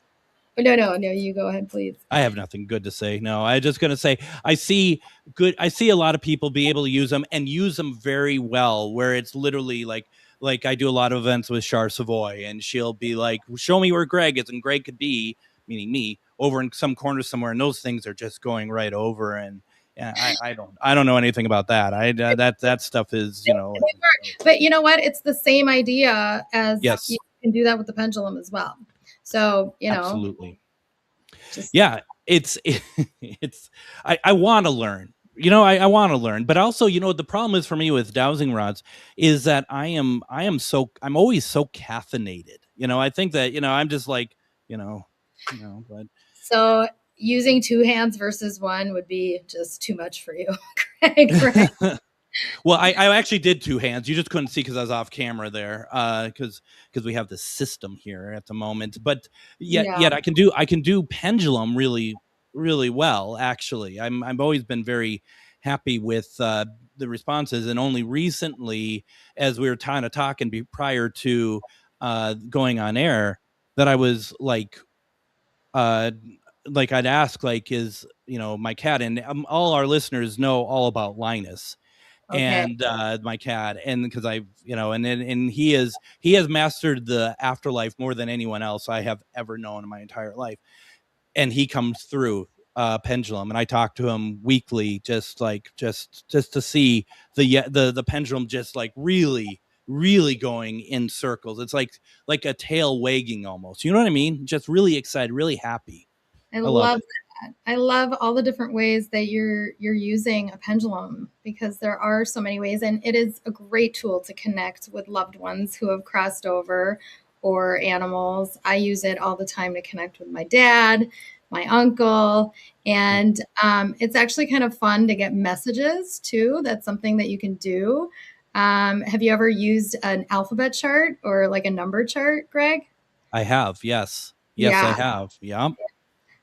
No, you go ahead, please. I have nothing good to say. No, I'm just going to say I see a lot of people be able to use them and use them very well, where it's literally like I do a lot of events with Char Savoy, and she'll be like, show me where Greg is, and Greg could be, meaning me, over in some corner somewhere, and those things are just going right over. And I don't know anything about that. That stuff is, But you know what? It's the same idea as yes. You can do that with the pendulum as well. So, absolutely. Yeah, it's I want to learn. I want to learn, but also, the problem is for me with dowsing rods is that I'm always so caffeinated. I think that, I'm just like, but so using two hands versus one would be just too much for you, Greg. Right? Well, I actually did two hands. You just couldn't see because I was off camera there, because we have this system here at the moment. But yet I can do pendulum really, really well. Actually, I've always been very happy with the responses, and only recently, as we were kind of talking prior to going on air, that I was like I'd ask, is my cat, and all our listeners know all about Linus. Okay. And my cat, and because and he has mastered the afterlife more than anyone else I have ever known in my entire life, and he comes through pendulum, and I talk to him weekly, just to see the pendulum just like really, really going in circles. It's like a tail wagging almost. You know what I mean? Just really excited, really happy. I love love it. that. I love all the different ways that you're using a pendulum, because there are so many ways, and it is a great tool to connect with loved ones who have crossed over, or animals. I use it all the time to connect with my dad, my uncle, and it's actually kind of fun to get messages too. That's something that you can do. Have you ever used an alphabet chart or like a number chart, Greg? I have, yes. Yes, I Yeah. have. Yeah.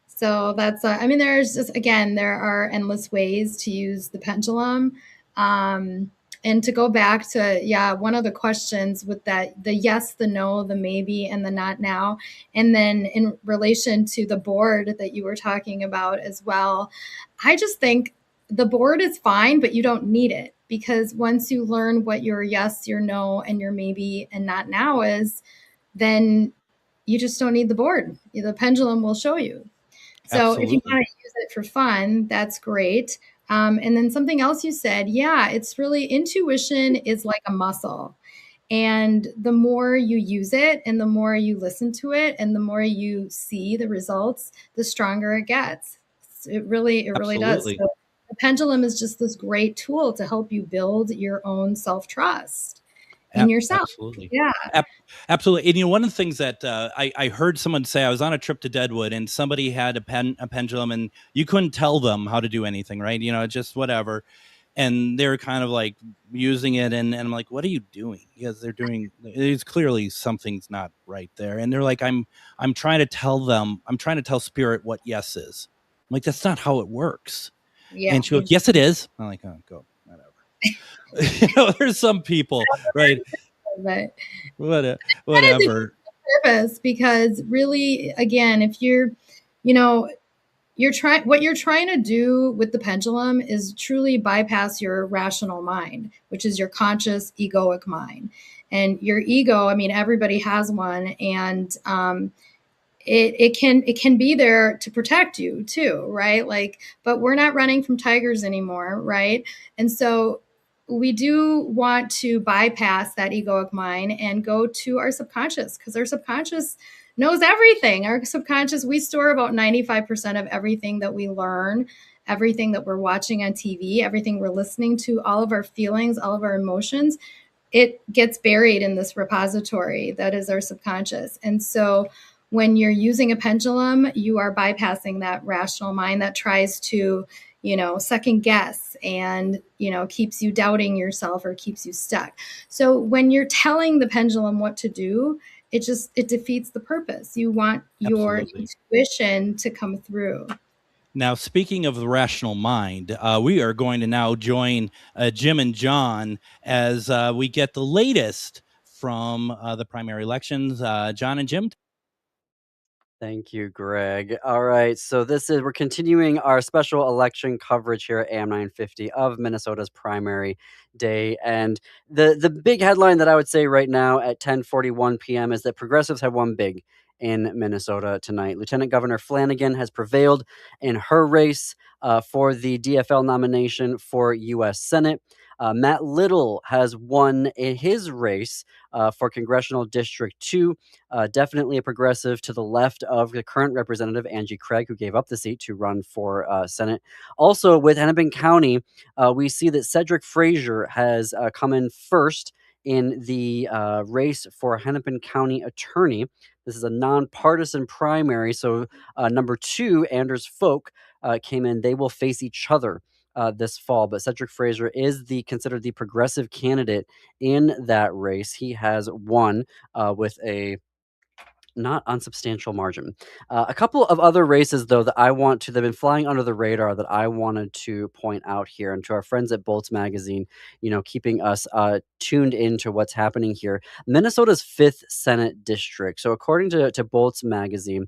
So that's, I mean, there's just, again, there are endless ways to use the pendulum. And to go back to, one of the questions with that, the yes, the no, the maybe, and the not now. And then in relation to the board that you were talking about as well, I just think the board is fine, but you don't need it, because once you learn what your yes, your no, and your maybe and not now is, then you just don't need the board. The pendulum will show you. So if you Absolutely. want to use it for fun, that's great. And then something else you said, it's really, intuition is like a muscle. And the more you use it and the more you listen to it and the more you see the results, the stronger it gets. It really does. Absolutely. So the pendulum is just this great tool to help you build your own self-trust in yourself. Absolutely. Yeah. Absolutely. And one of the things that I heard someone say, I was on a trip to Deadwood and somebody had a pendulum and you couldn't tell them how to do anything, right? Just whatever. And they were kind of like using it. And I'm like, what are you doing? Because it's clearly something's not right there. And they're like, I'm trying to tell spirit what yes is. I'm like, that's not how it works. Yeah. And she goes, yes, it is. I'm like, oh, go, whatever. There's some people, right? But Whatever. purpose, because really, again, if you're what you're trying to do with the pendulum is truly bypass your rational mind, which is your conscious egoic mind. And your ego, I mean, everybody has one, and it can be there to protect you too, right? Like, but we're not running from tigers anymore, right? And so we do want to bypass that egoic mind and go to our subconscious, because our subconscious knows everything. Our subconscious, we store about 95% of everything that we learn, everything that we're watching on TV, everything we're listening to, all of our feelings, all of our emotions. It gets buried in this repository that is our subconscious. And so when you're using a pendulum, you are bypassing that rational mind that tries to, second guess and, keeps you doubting yourself or keeps you stuck. So when you're telling the pendulum what to do, it defeats the purpose. You want your intuition to come through. Now, speaking of the rational mind, we are going to now join Jim and John as we get the latest from the primary elections. John and Jim. Thank you, Greg. All right, so we're continuing our special election coverage here at AM 950 of Minnesota's primary day, and the big headline that I would say right now at 10:41 p.m. is that progressives have won big in Minnesota tonight. Lieutenant Governor Flanagan has prevailed in her race for the DFL nomination for U.S. Senate. Matt Little has won in his race for Congressional District 2. Definitely a progressive to the left of the current representative, Angie Craig, who gave up the seat to run for Senate. Also, with Hennepin County, we see that Cedric Frazier has come in first in the race for Hennepin County Attorney. This is a nonpartisan primary, so number 2, Anders Folk, came in. They will face each other this fall, but Cedric Frazier is considered the progressive candidate in that race. He has won with a not unsubstantial margin. A couple of other races, though, that have been flying under the radar that I wanted to point out here, and to our friends at Bolts Magazine, keeping us tuned into what's happening here. Minnesota's 5th Senate District. So according to Bolts Magazine,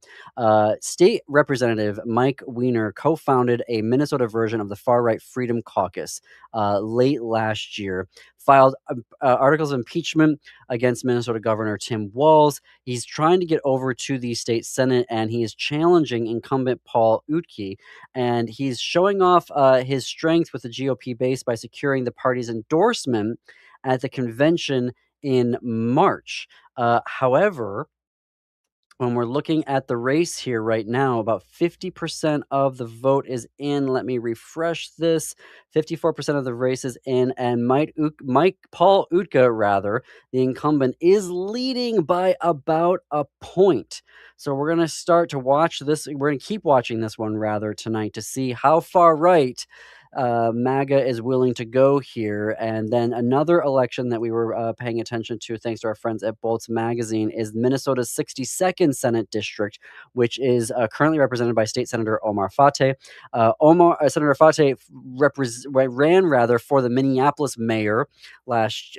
State Representative Mike Weiner co-founded a Minnesota version of the far-right Freedom Caucus late last year, filed articles of impeachment against Minnesota Governor Tim Walz. He's trying to get over to the state Senate, and he is challenging incumbent Paul Utke, and he's showing off his strength with the GOP base by securing the party's endorsement at the convention in March. However, when we're looking at the race here right now, about 50% of the vote is in. Let me refresh this. 54% of the race is in, and Paul Utka, rather, the incumbent, is leading by about a point. So we're going to start to watch this. We're going to keep watching this one, rather, tonight to see how far right MAGA is willing to go here. And then another election that we were paying attention to, thanks to our friends at Bolts Magazine, is Minnesota's 62nd Senate District, which is currently represented by State Senator Omar Fateh. Senator Fateh ran for the Minneapolis mayor last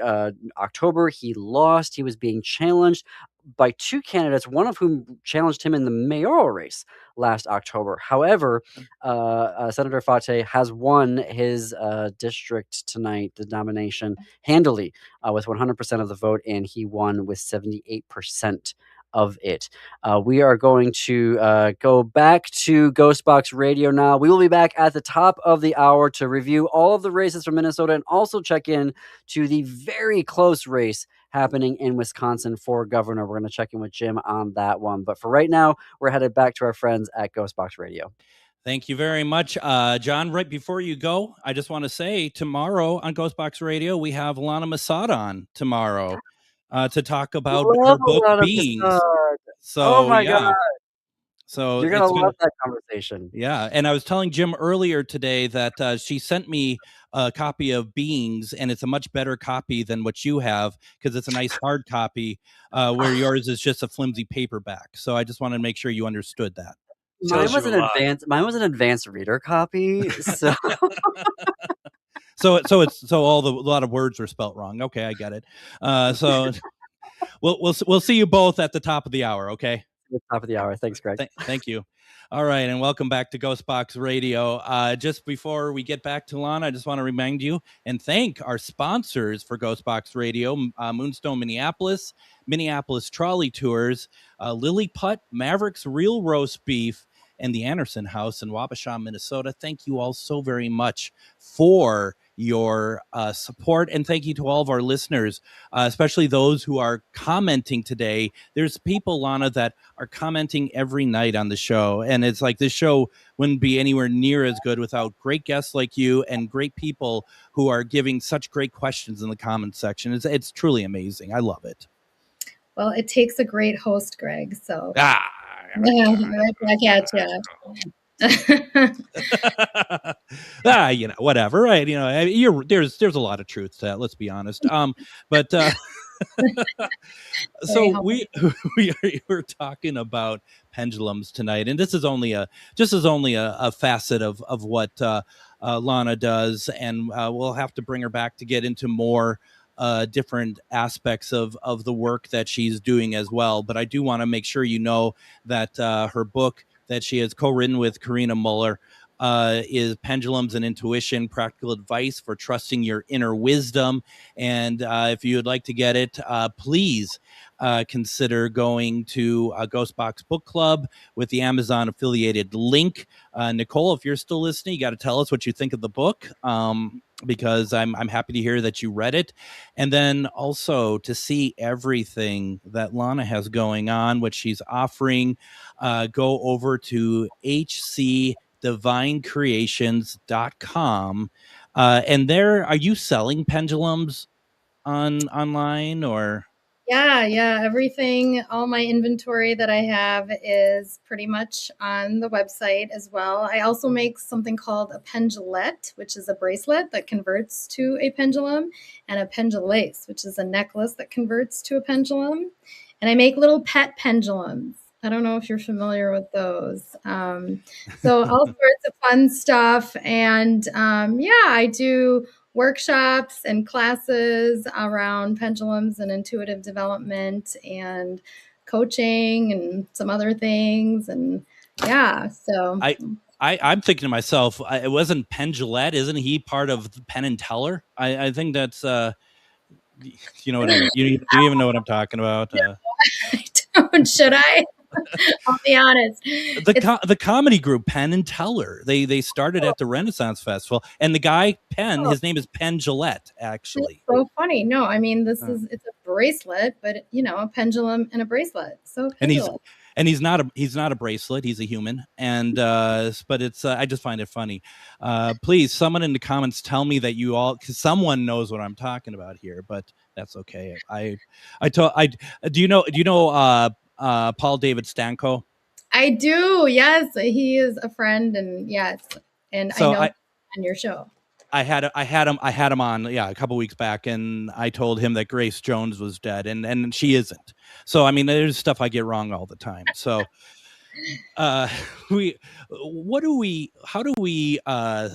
October. He lost. He was being challenged by two candidates, one of whom challenged him in the mayoral race last October. However, Senator Fateh has won his district tonight, the nomination, handily with 100% of the vote, and he won with 78% of it. We are going to go back to GhostBox Radio now. We will be back at the top of the hour to review all of the races from Minnesota and also check in to the very close race happening in Wisconsin for governor. We're going to check in with Jim on that one. But for right now, we're headed back to our friends at GhostBox Radio. Thank you very much, John. Right before you go, I just want to say tomorrow on GhostBox Radio, we have Lana Masad on tomorrow to talk about her book Beings. So, oh my God. So you're going to love that conversation. Yeah. And I was telling Jim earlier today that she sent me a copy of Beings, and it's a much better copy than what you have because it's a nice hard copy where yours is just a flimsy paperback. So I just wanted to make sure you understood that. Mine was an advanced reader copy. So a lot of words were spelt wrong. Okay, I get it. So we'll see you both at the top of the hour. Okay. Top of the hour. Thanks, Greg. Thank you. All right, and welcome back to GhostBox Radio. Just before we get back to Lana, I just want to remind you and thank our sponsors for GhostBox Radio: Moonstone Minneapolis, Minneapolis Trolley Tours, Lily Putt, Mavericks Real Roast Beef, and the Anderson House in Wabasha, Minnesota. Thank you all so very much for your support, and thank you to all of our listeners, especially those who are commenting today. There's people, Lana, that are commenting every night on the show, and it's like this show wouldn't be anywhere near as good without great guests like you and great people who are giving such great questions in the comment section. It's truly amazing. I love it. Well, it takes a great host, Greg. So right back at you. Whatever, right? There's a lot of truth to that. Let's be honest. But so we were talking about pendulums tonight, and this is only a facet of what Lana does, and we'll have to bring her back to get into more different aspects of the work that she's doing as well. But I do want to make sure you know that her book that she has co-written with Karina Muller is Pendulums and Intuition, Practical Advice for Trusting Your Inner Wisdom. And if you would like to get it, please consider going to GhostBox Book Club with the Amazon affiliated link. Nicole, if you're still listening, you got to tell us what you think of the book, because I'm happy to hear that you read it. And then also to see everything that Lana has going on, what she's offering, go over to hcdivinecreations.com. And there, are you selling pendulums online or? Yeah. Everything, all my inventory that I have is pretty much on the website as well. I also make something called a pendulette, which is a bracelet that converts to a pendulum, and a pendulace, which is a necklace that converts to a pendulum. And I make little pet pendulums. I don't know if you're familiar with those. So all sorts of fun stuff. And I do workshops and classes around pendulums and intuitive development and coaching and some other things. And so I'm thinking to myself, it wasn't Pendulette. Isn't he part of Penn and Teller? I think that's, you know what I mean? You even know what I'm talking about? I don't. Should I? I'll be honest. The comedy group Penn and Teller. They started at the Renaissance Festival, and the guy Penn, his name is Penn Gillette, actually. That's so funny. No, I mean it's a bracelet, but a pendulum and a bracelet. So and And he's not a bracelet. He's a human. And but it's I just find it funny. Please, someone in the comments tell me that you all, because someone knows what I'm talking about here. But that's okay. Do you know Paul David Stanko? I do. Yes, he is a friend, and yes, and So I know on your show. I had him on a couple weeks back, and I told him that Grace Jones was dead, and she isn't. So I mean, there's stuff I get wrong all the time. So how do we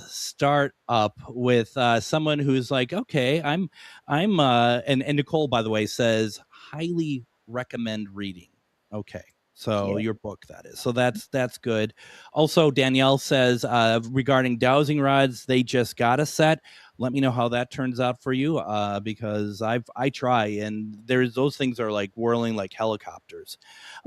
start up with someone who's like, okay, I'm and Nicole, by the way, says highly recommend reading. Okay. So your book, that is. So that's good. Also, Danielle says regarding dowsing rods, they just got a set. Let me know how that turns out for you, because I try, and those things are like whirling like helicopters.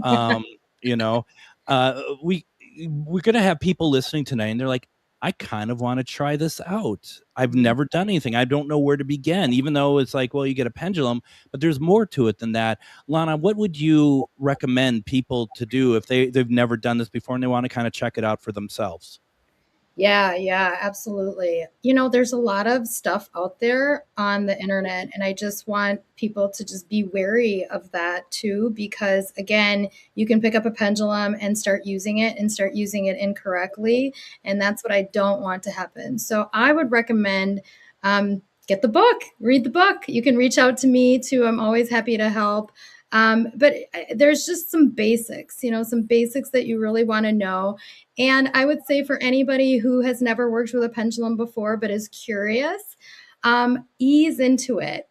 You know, we're gonna have people listening tonight, and they're like, I kind of want to try this out. I've never done anything. I don't know where to begin, even though it's like, well, you get a pendulum, but there's more to it than that. Lana, what would you recommend people to do if they've never done this before and they want to kind of check it out for themselves? Yeah, absolutely. You know, there's a lot of stuff out there on the internet, and I just want people to just be wary of that too, because again, you can pick up a pendulum and start using it incorrectly. And that's what I don't want to happen. So I would recommend, get the book, read the book. You can reach out to me too. I'm always happy to help. But there's just some basics that you really want to know. And I would say for anybody who has never worked with a pendulum before but is curious, ease into it.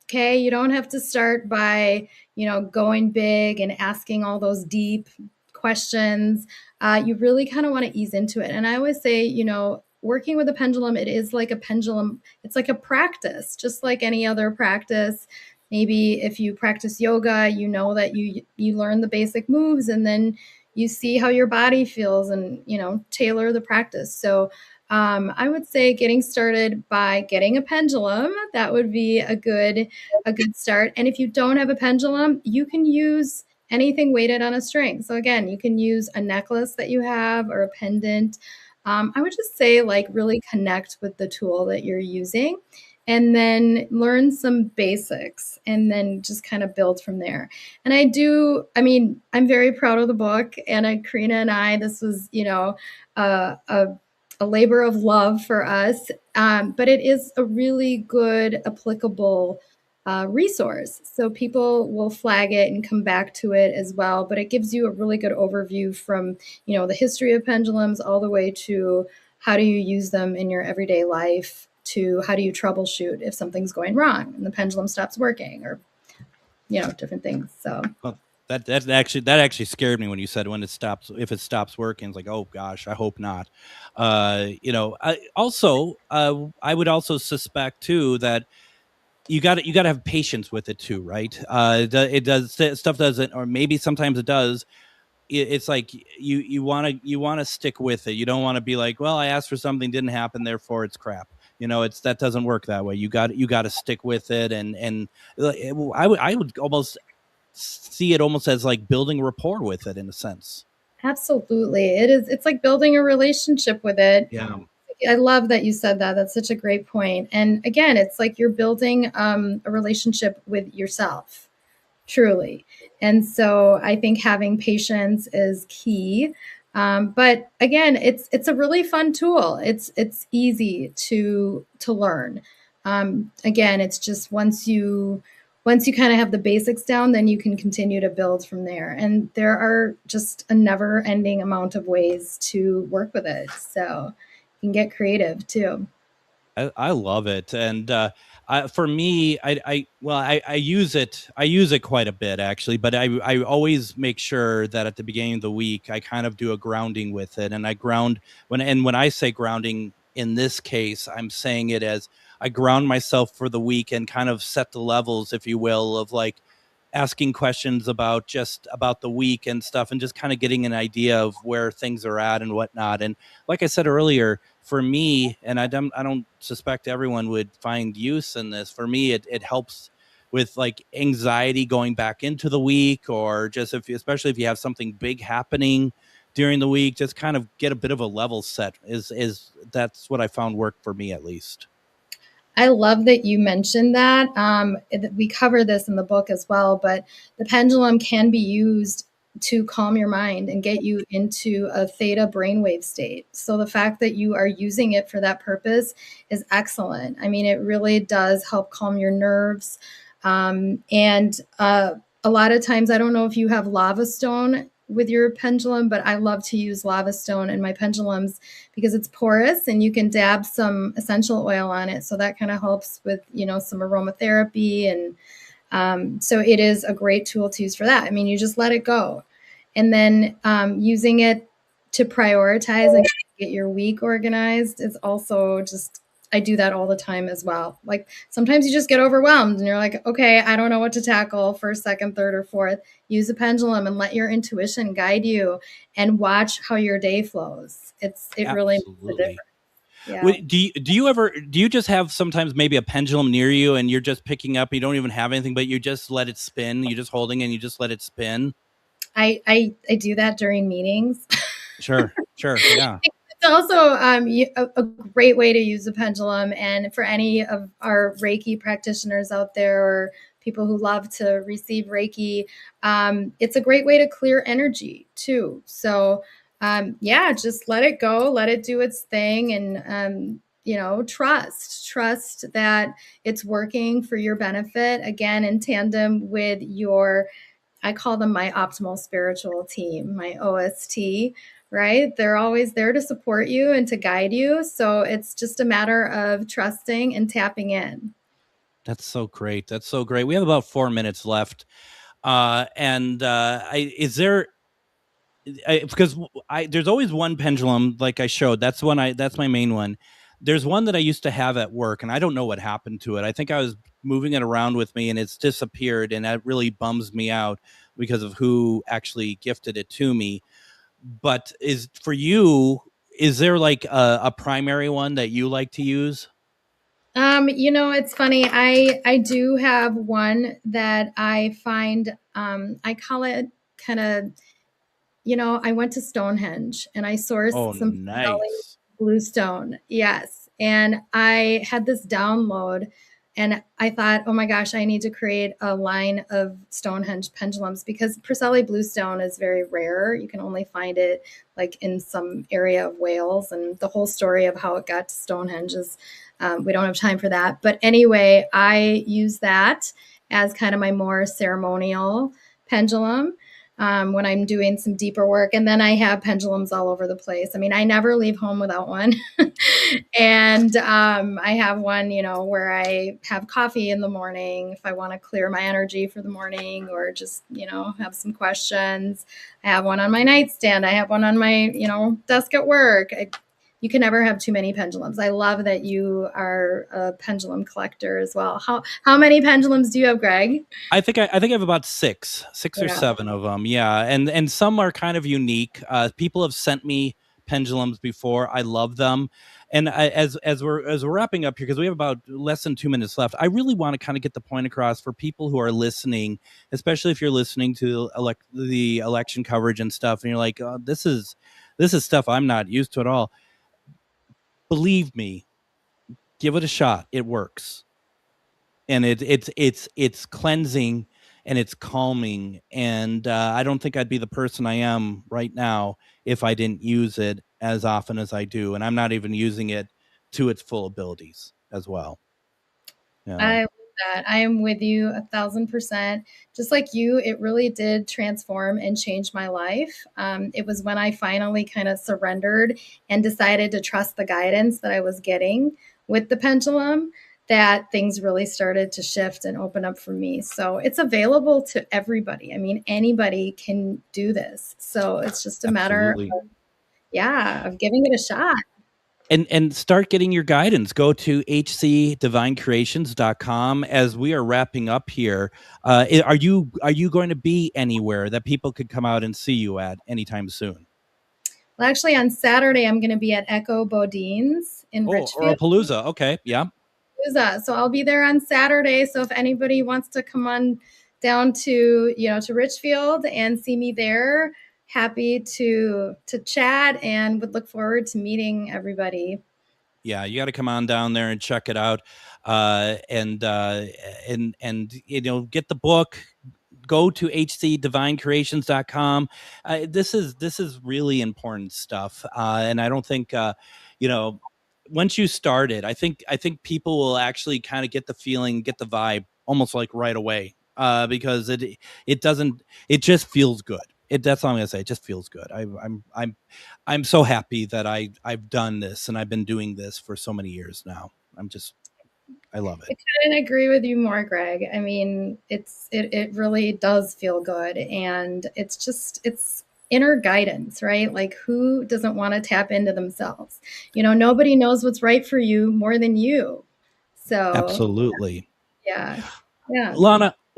Okay, you don't have to start by, going big and asking all those deep questions. You really kind of want to ease into it. And I always say, working with a pendulum, it is like a pendulum. It's like a practice, just like any other practice. Maybe if you practice yoga, you know that you learn the basic moves, and then you see how your body feels and, tailor the practice. So I would say getting started by getting a pendulum, that would be a good start. And if you don't have a pendulum, you can use anything weighted on a string. So again, you can use a necklace that you have or a pendant. I would just say really connect with the tool that you're using, and then learn some basics, and then just kind of build from there. And I'm very proud of the book, and Karina and I, this was, a labor of love for us. But it is a really good, applicable resource. So people will flag it and come back to it as well. But it gives you a really good overview from, the history of pendulums all the way to how do you use them in your everyday life, to how do you troubleshoot if something's going wrong and the pendulum stops working, or different things. So that actually scared me when you said if it stops working. It's like, oh gosh, I hope not. I would also suspect too that you got to have patience with it too, right? Stuff doesn't, or maybe sometimes it does. It's like you want to stick with it. You don't want to be like, well, I asked for something, didn't happen, therefore it's crap. That doesn't work that way. You got to stick with it, and I would almost see it almost as like building rapport with it in a sense. Absolutely, it is. It's like building a relationship with it. Yeah, I love that you said that. That's such a great point. And again, it's like you're building a relationship with yourself, truly. And so I think having patience is key. But again, it's a really fun tool. It's easy to learn. Again, it's just once you kind of have the basics down, then you can continue to build from there. And there are just a never-ending amount of ways to work with it. So you can get creative too. I love it. And for me, I use it quite a bit actually, but I always make sure that at the beginning of the week I kind of do a grounding with it, and I ground when I say grounding in this case, I'm saying it as I ground myself for the week and kind of set the levels, if you will, of like asking questions about the week and stuff, and just kind of getting an idea of where things are at and whatnot. And like I said earlier, for me, and I don't suspect everyone would find use in this, for me, it helps with like anxiety going back into the week, or just especially if you have something big happening during the week, just kind of get a bit of a level set is that's what I found worked for me, at least. I love that you mentioned that. We cover this in the book as well, but the pendulum can be used to calm your mind and get you into a theta brainwave state. So the fact that you are using it for that purpose is excellent. I mean, it really does help calm your nerves. And a lot of times, I don't know if you have lava stone with your pendulum, but I love to use lava stone in my pendulums because it's porous and you can dab some essential oil on it. So that kind of helps with, some aromatherapy. And so it is a great tool to use for that. I mean, you just let it go. And then using it to prioritize and get your week organized is also just, I do that all the time as well. Like sometimes you just get overwhelmed and you're like, okay, I don't know what to tackle first, second, third, or fourth. Use a pendulum and let your intuition guide you and watch how your day flows. It really makes a difference. Yeah. Do you just have sometimes maybe a pendulum near you and you're just picking up, you don't even have anything, but you just let it spin, you're just holding it and you just let it spin? I do that during meetings. Sure. Yeah. It's also a great way to use a pendulum. And for any of our Reiki practitioners out there or people who love to receive Reiki, it's a great way to clear energy too. So just let it go, let it do its thing. And, trust that it's working for your benefit, again, in tandem with I call them my optimal spiritual team, my OST. Right? They're always there to support you and to guide you. So it's just a matter of trusting and tapping in. That's so great. We have about 4 minutes left. Because there's always one pendulum, like I showed. That's my main one. There's one that I used to have at work, and I don't know what happened to it. I think I was moving it around with me, and it's disappeared, and that really bums me out because of who actually gifted it to me. But is there like a primary one that you like to use? It's funny. I do have one that I find, I call it kind of, I went to Stonehenge and I sourced some nice blue stone. Yes. And I had this download and I thought, oh my gosh, I need to create a line of Stonehenge pendulums because Preseli bluestone is very rare. You can only find it like in some area of Wales. And the whole story of how it got to Stonehenge is, we don't have time for that. But anyway, I use that as kind of my more ceremonial pendulum when I'm doing some deeper work. And then I have pendulums all over the place. I mean, I never leave home without one. And I have one, where I have coffee in the morning if I want to clear my energy for the morning or just, have some questions. I have one on my nightstand. I have one on my, desk at work. You can never have too many pendulums. I love that you are a pendulum collector as well. How many pendulums do you have, Greg? I think I have about six or seven of them. Yeah. And some are kind of unique. People have sent me pendulums before. I love them. And as we're wrapping up here, because we have about less than 2 minutes left, I really want to kind of get the point across for people who are listening, especially if you're listening to the election coverage and stuff, and you're like, oh, this is stuff I'm not used to at all. Believe me, give it a shot. It works. And it's cleansing and it's calming. And I don't think I'd be the person I am right now if I didn't use it as often as I do. And I'm not even using it to its full abilities as well. I love that. I am with you 1,000%. Just like you, it really did transform and change my life. It was when I finally kind of surrendered and decided to trust the guidance that I was getting with the pendulum that things really started to shift and open up for me. So it's available to everybody. I mean, anybody can do this. So it's just a matter of giving it a shot. And start getting your guidance. Go to hcdivinecreations.com. As we are wrapping up here, are you going to be anywhere that people could come out and see you at anytime soon? Well, actually, on Saturday, I'm going to be at Echo Bodine's in Richfield. Or Palooza. Okay, yeah. So I'll be there on Saturday. So if anybody wants to come on down to, to Richfield and see me there, happy to chat and would look forward to meeting everybody. Yeah, you got to come on down there and check it out, and get the book. Go to hcdivinecreations.com. This is really important stuff, and I don't think once you start it, I think people will actually kind of get the feeling, get the vibe, almost like right away, because it just feels good. That's all I'm gonna say. It just feels good. I'm so happy that I've done this, and I've been doing this for so many years now. I love it. I couldn't agree with you more, Greg. I mean, it really does feel good, and it's inner guidance, right? Like, who doesn't want to tap into themselves? Nobody knows what's right for you more than you. So absolutely, yeah.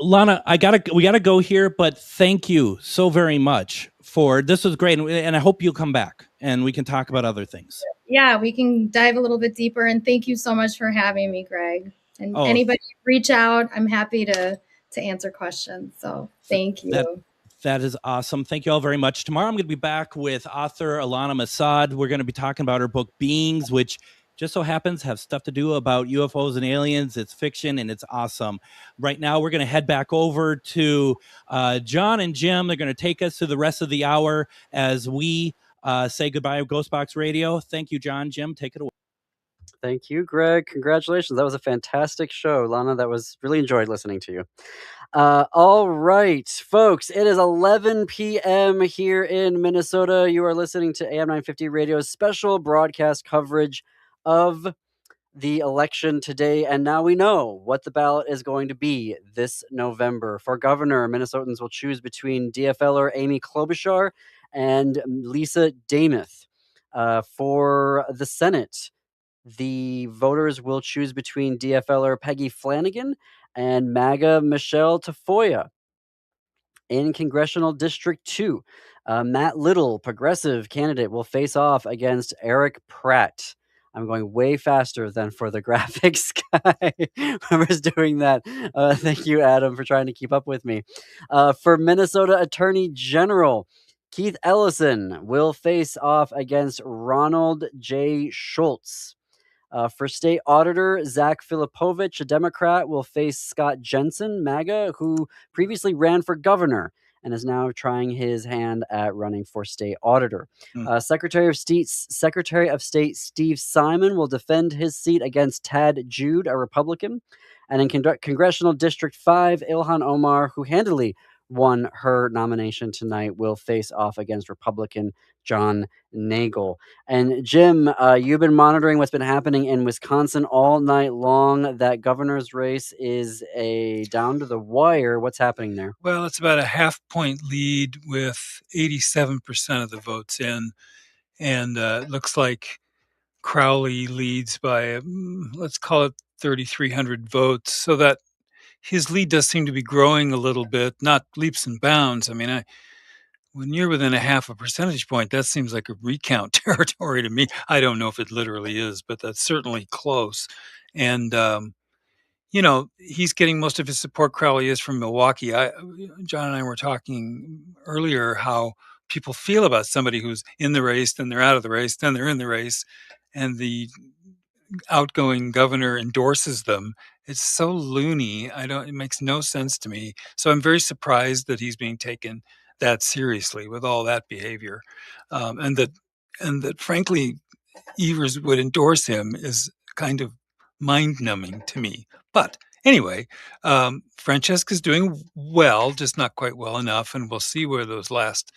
Lana, we gotta go here, but thank you so very much for this. Was great, and I hope you'll come back and we can talk about other things. Yeah, we can dive a little bit deeper, and thank you so much for having me, Greg. And anybody reach out, I'm happy to answer questions. So thank you. That is awesome. Thank you all very much. Tomorrow I'm going to be back with author Alana Masad. We're going to be talking about her book Beings, which just so happens have stuff to do about UFOs and aliens. It's fiction and it's awesome. Right now we're going to head back over to John and Jim. They're going to take us through the rest of the hour as we say goodbye to GhostBox Radio. Thank you, John. Jim, take it away. Thank you, Greg. Congratulations. That was a fantastic show, Lana. That was really enjoyed listening to you. All right, folks, it is 11 p.m. here in Minnesota. You are listening to AM 950 Radio's special broadcast coverage of the election today. And now we know what the ballot is going to be this November. For governor, Minnesotans will choose between DFLer Amy Klobuchar and Lisa Demuth. For the Senate, the voters will choose between DFLer Peggy Flanagan and MAGA Michelle Tafoya. In Congressional District 2, Matt Little, progressive candidate, will face off against Eric Pratt. I'm going way faster than for the graphics guy. Whoever's doing that. Thank you, Adam, for trying to keep up with me. For Minnesota Attorney General, Keith Ellison will face off against Ronald J. Schultz. For state auditor, Zach Filipovich, a Democrat, will face Scott Jensen, MAGA, who previously ran for governor and is now trying his hand at running for state auditor. Secretary of State Steve Simon will defend his seat against Tad Jude, a Republican. And in Congressional District 5, Ilhan Omar, who handily won her nomination tonight, will face off against Republican John Nagel. And Jim, you've been monitoring what's been happening in Wisconsin all night long. That governor's race is down to the wire. What's happening there? Well, it's about a half-point lead with 87% of the votes in. And it looks like Crowley leads by, let's call it 3,300 votes. So that his lead does seem to be growing a little bit, not leaps and bounds. I mean, when you're within a half a percentage point, that seems like a recount territory to me. I don't know if it literally is, but that's certainly close. And, he's getting most of his support. Crowley is from Milwaukee. John and I were talking earlier how people feel about somebody who's in the race, then they're out of the race, then they're in the race, and the outgoing governor endorses them. It's so loony. It makes no sense to me. So I'm very surprised that he's being taken that seriously with all that behavior. And that frankly, Evers would endorse him is kind of mind-numbing to me. But anyway, Francesca's doing well, just not quite well enough, and we'll see where those last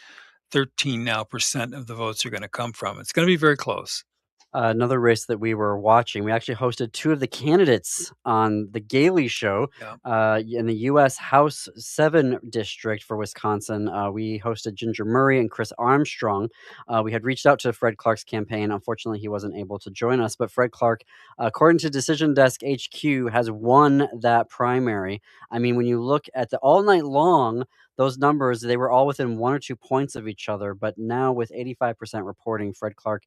13% of the votes are going to come from. It's going to be very close. Another race that we were watching, we actually hosted two of the candidates on the Gailey Show in the U.S. House 7 district for Wisconsin. We hosted Ginger Murray and Chris Armstrong. We had reached out to Fred Clark's campaign. Unfortunately, he wasn't able to join us, but Fred Clark, according to Decision Desk HQ, has won that primary. I mean, when you look at all night long, those numbers, they were all within 1 or 2 points of each other. But now with 85% reporting, Fred Clark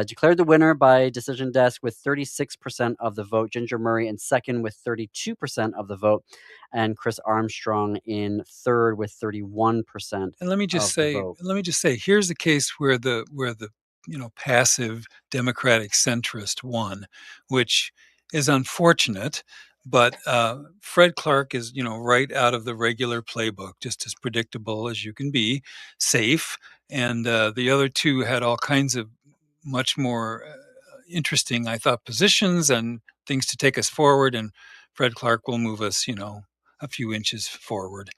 declared the winner by decision desk with 36% of the vote. Ginger Murray in second with 32% of the vote, and Chris Armstrong in third with 31%. And let me just say, here's a case where the passive Democratic centrist won, which is unfortunate. But Fred Clark is, right out of the regular playbook, just as predictable as you can be, safe. And the other two had all kinds of much more interesting, I thought, positions and things to take us forward. And Fred Clark will move us, a few inches forward.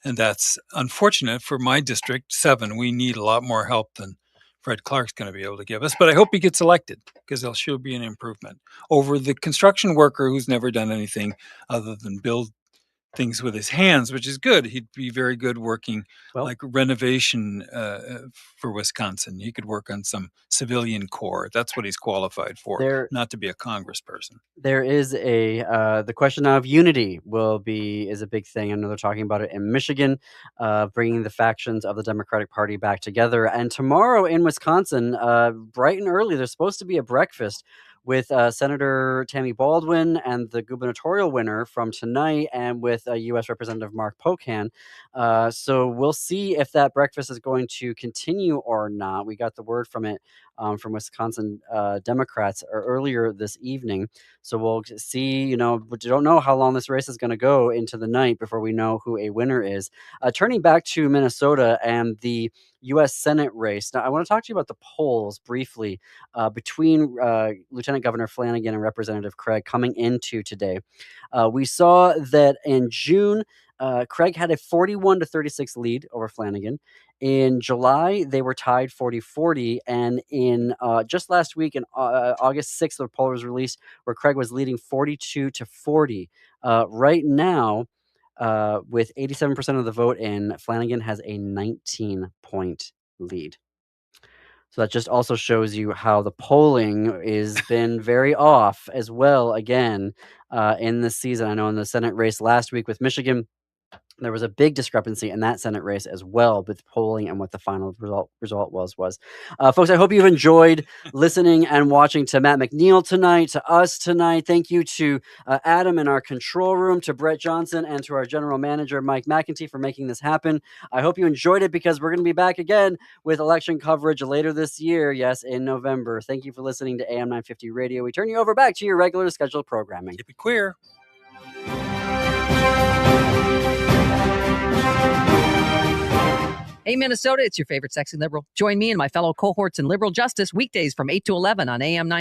And that's unfortunate for my district 7. We need a lot more help than Fred Clark's going to be able to give us. But I hope he gets elected, because there'll sure be an improvement over the construction worker who's never done anything other than build things with his hands, which is good. He'd be very good working like renovation for Wisconsin. He could work on some civilian corps. That's what he's qualified for, not to be a congressperson. There is the question of unity is a big thing. I know they're talking about it in Michigan, bringing the factions of the Democratic Party back together. And tomorrow in Wisconsin, bright and early, there's supposed to be a breakfast with Senator Tammy Baldwin and the gubernatorial winner from tonight, and with U.S. Representative Mark Pocan. So we'll see if that breakfast is going to continue or not. We got the word from it from Wisconsin Democrats earlier this evening. So we'll see, but we don't know how long this race is going to go into the night before we know who a winner is. Turning back to Minnesota and the U.S. Senate race. Now, I want to talk to you about the polls briefly between Lieutenant Governor Flanagan and Representative Craig coming into today. We saw that in June, Craig had a 41-36 lead over Flanagan. In July, they were tied 40-40. And in just last week, in August 6th, the poll was released where Craig was leading 42-40. Right now, with 87% of the vote in, Flanagan has a 19-point lead. So that just also shows you how the polling has been very off as well, again, in this season. I know in the Senate race last week with Michigan, there was a big discrepancy in that Senate race as well, with polling and what the final result was. Folks, I hope you've enjoyed listening and watching to Matt McNeil tonight, to us tonight. Thank you to Adam in our control room, to Brett Johnson, and to our general manager, Mike McEntee, for making this happen. I hope you enjoyed it, because we're going to be back again with election coverage later this year, yes, in November. Thank you for listening to AM 950 Radio. We turn you over back to your regular scheduled programming. Keep it queer. Hey, Minnesota, it's your favorite sexy liberal. Join me and my fellow cohorts in liberal justice weekdays from 8 to 11 on AM 950.